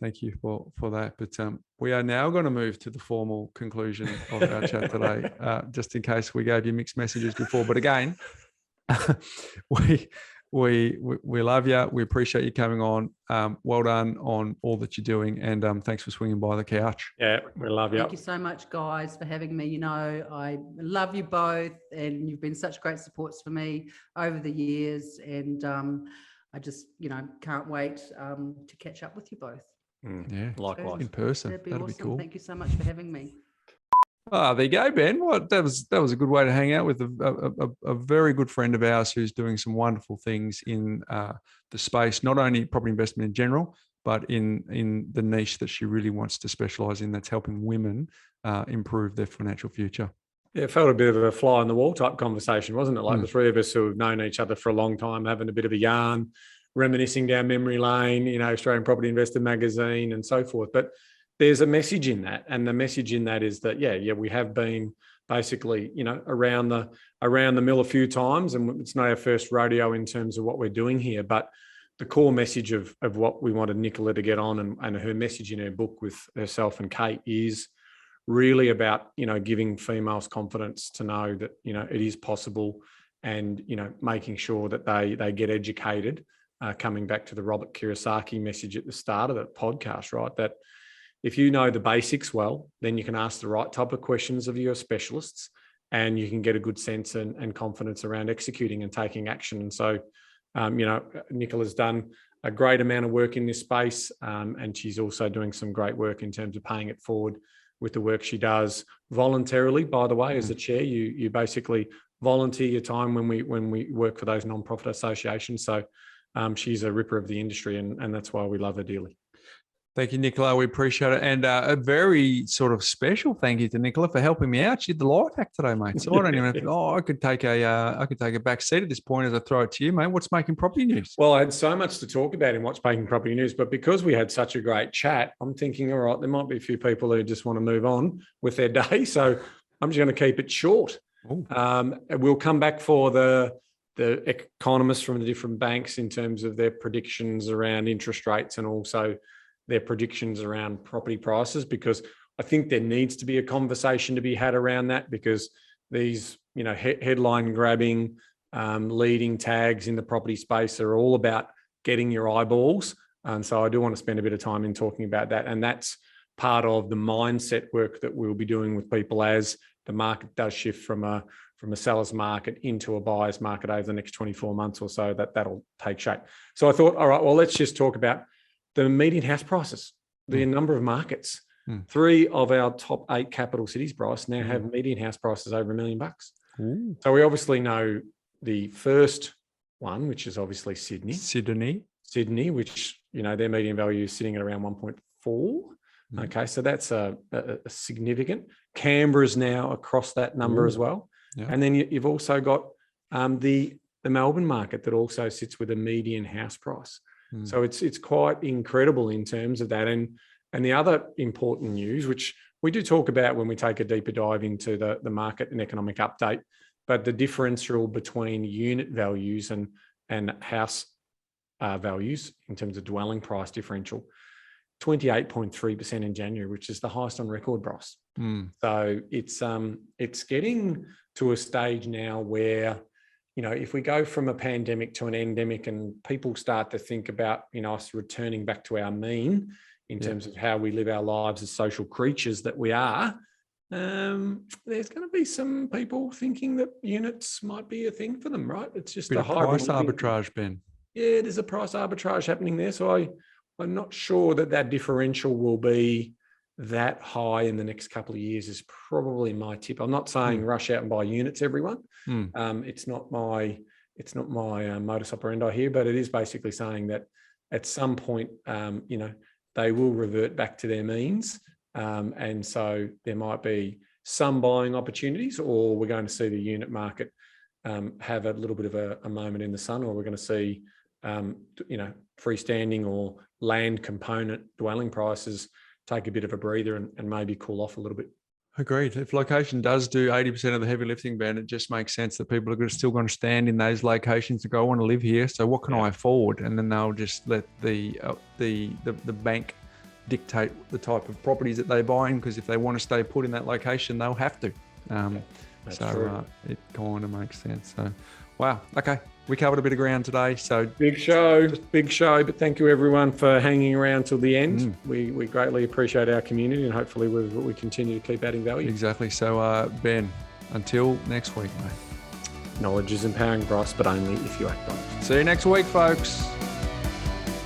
Thank you for that. But we are now going to move to the formal conclusion of our chat today, just in case we gave you mixed messages before. But again, we love you. We appreciate you coming on. Well done on all that you're doing, and thanks for swinging by the couch. Yeah, we love you. Thank you so much, guys, for having me. You know, I love you both, and you've been such great supports for me over the years. And I just, can't wait to catch up with you both. Yeah, likewise. In person. That'd be That'd awesome. be cool. Thank you so much for having me. There you go, Ben. That was a good way to hang out with a very good friend of ours who's doing some wonderful things in the space, not only property investment in general, but in the niche that she really wants to specialize in, that's helping women improve their financial future. Yeah, it felt a bit of a fly on the wall type conversation, wasn't it? Like the three of us who have known each other for a long time, having a bit of a yarn, reminiscing down memory lane, Australian Property Investor magazine and so forth. But there's a message in that. And the message in that is that, we have been basically, around the mill a few times, and it's not our first rodeo in terms of what we're doing here. But the core message of what we wanted Nicola to get on, and her message in her book with herself and Kate, is really about, giving females confidence to know that, it is possible, and, making sure that they get educated, coming back to the Robert Kiyosaki message at the start of the podcast, right? That if you know the basics well, then you can ask the right type of questions of your specialists, and you can get a good sense and confidence around executing and taking action. And so, Nicola's done a great amount of work in this space, and she's also doing some great work in terms of paying it forward with the work she does voluntarily. By the way, as a chair, you basically volunteer your time when we work for those non-profit associations. So she's a ripper of the industry, and that's why we love her dearly. Thank you, Nicola. We appreciate it. And a very sort of special thank you to Nicola for helping me out. She did the life hack today, mate. So I don't even have to, I could take a back seat at this point as I throw it to you, mate. What's making property news? Well, I had so much to talk about in what's making property news, but because we had such a great chat, I'm thinking, all right, there might be a few people who just want to move on with their day. So I'm just going to keep it short. We'll come back for the economists from the different banks in terms of their predictions around interest rates, and also their predictions around property prices, because I think there needs to be a conversation to be had around that, because these, headline grabbing, leading tags in the property space are all about getting your eyeballs. And so I do want to spend a bit of time in talking about that. And that's part of the mindset work that we'll be doing with people as the market does shift from a seller's market into a buyer's market over the next 24 months or so. That'll take shape. So I thought, all right, well, let's just talk about the median house prices, the number of markets. 3 of our top 8 capital cities, Bryce, now have median house prices over $1 million. So we obviously know the first one, which is obviously Sydney, which, their median value is sitting at around 1.4. Okay, so that's a significant. Canberra's now across that number as well. Yeah. And then you've also got the Melbourne market that also sits with a median house price. So it's quite incredible in terms of that. And the other important news, which we do talk about when we take a deeper dive into the market and economic update, but the differential between unit values and house values in terms of dwelling price differential, 28.3% in January, which is the highest on record, Bryce. So it's getting to a stage now where, if we go from a pandemic to an endemic and people start to think about, us returning back to our mean in terms of how we live our lives as social creatures that we are, there's going to be some people thinking that units might be a thing for them, right? It's just a price arbitrage, Ben. Yeah, there's a price arbitrage happening there. So I'm not sure that differential will be that high in the next couple of years, is probably my tip. I'm not saying rush out and buy units, everyone. It's not my modus operandi here, but it is basically saying that at some point, they will revert back to their means. And so there might be some buying opportunities, or we're going to see the unit market have a little bit of a moment in the sun, or we're going to see, freestanding or land component dwelling prices take a bit of a breather and maybe cool off a little bit. Agreed. If location does do 80% of the heavy lifting, Ben, it just makes sense that people are still going to stand in those locations and go, I want to live here. So what can I afford? And then they'll just let the bank dictate the type of properties that they buy in, because if they want to stay put in that location, they'll have to. That's so true. it kind of makes sense. So, wow. Okay. We covered a bit of ground today. So big show. But thank you everyone for hanging around till the end. We greatly appreciate our community, and hopefully we continue to keep adding value. Exactly. So Ben, until next week, mate. Knowledge is empowering, Bryce, but only if you act on it. See you next week, folks.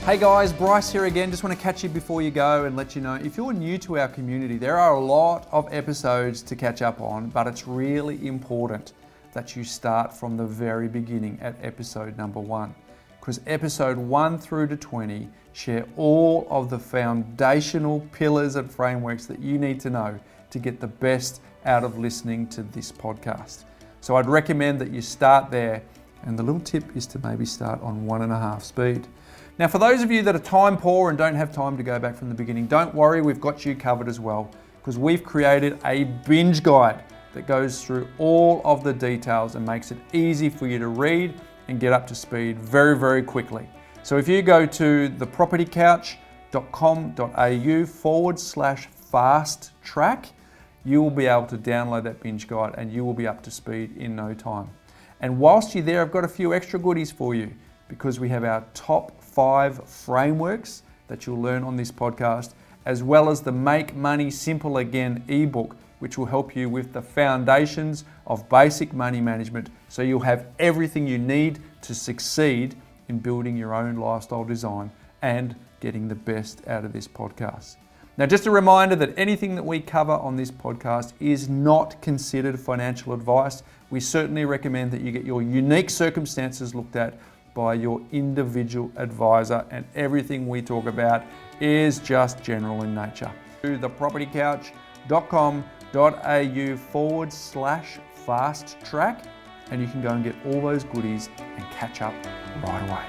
Hey guys, Bryce here again. Just want to catch you before you go and let you know, if you're new to our community, there are a lot of episodes to catch up on, but it's really important that you start from the very beginning at episode number 1, because episode 1 through to 20 share all of the foundational pillars and frameworks that you need to know to get the best out of listening to this podcast. So I'd recommend that you start there, and the little tip is to maybe start on 1.5 speed. Now, for those of you that are time poor and don't have time to go back from the beginning, don't worry, we've got you covered as well, because we've created a binge guide that goes through all of the details and makes it easy for you to read and get up to speed very, very quickly. So if you go to thepropertycouch.com.au/fast track, you will be able to download that binge guide and you will be up to speed in no time. And whilst you're there, I've got a few extra goodies for you, because we have our top 5 frameworks that you'll learn on this podcast, as well as the Make Money Simple Again ebook, which will help you with the foundations of basic money management, so you'll have everything you need to succeed in building your own lifestyle design and getting the best out of this podcast. Now, just a reminder that anything that we cover on this podcast is not considered financial advice. We certainly recommend that you get your unique circumstances looked at by your individual advisor, and everything we talk about is just general in nature. To thepropertycouch.com.au/fast track, and you can go and get all those goodies and catch up right away.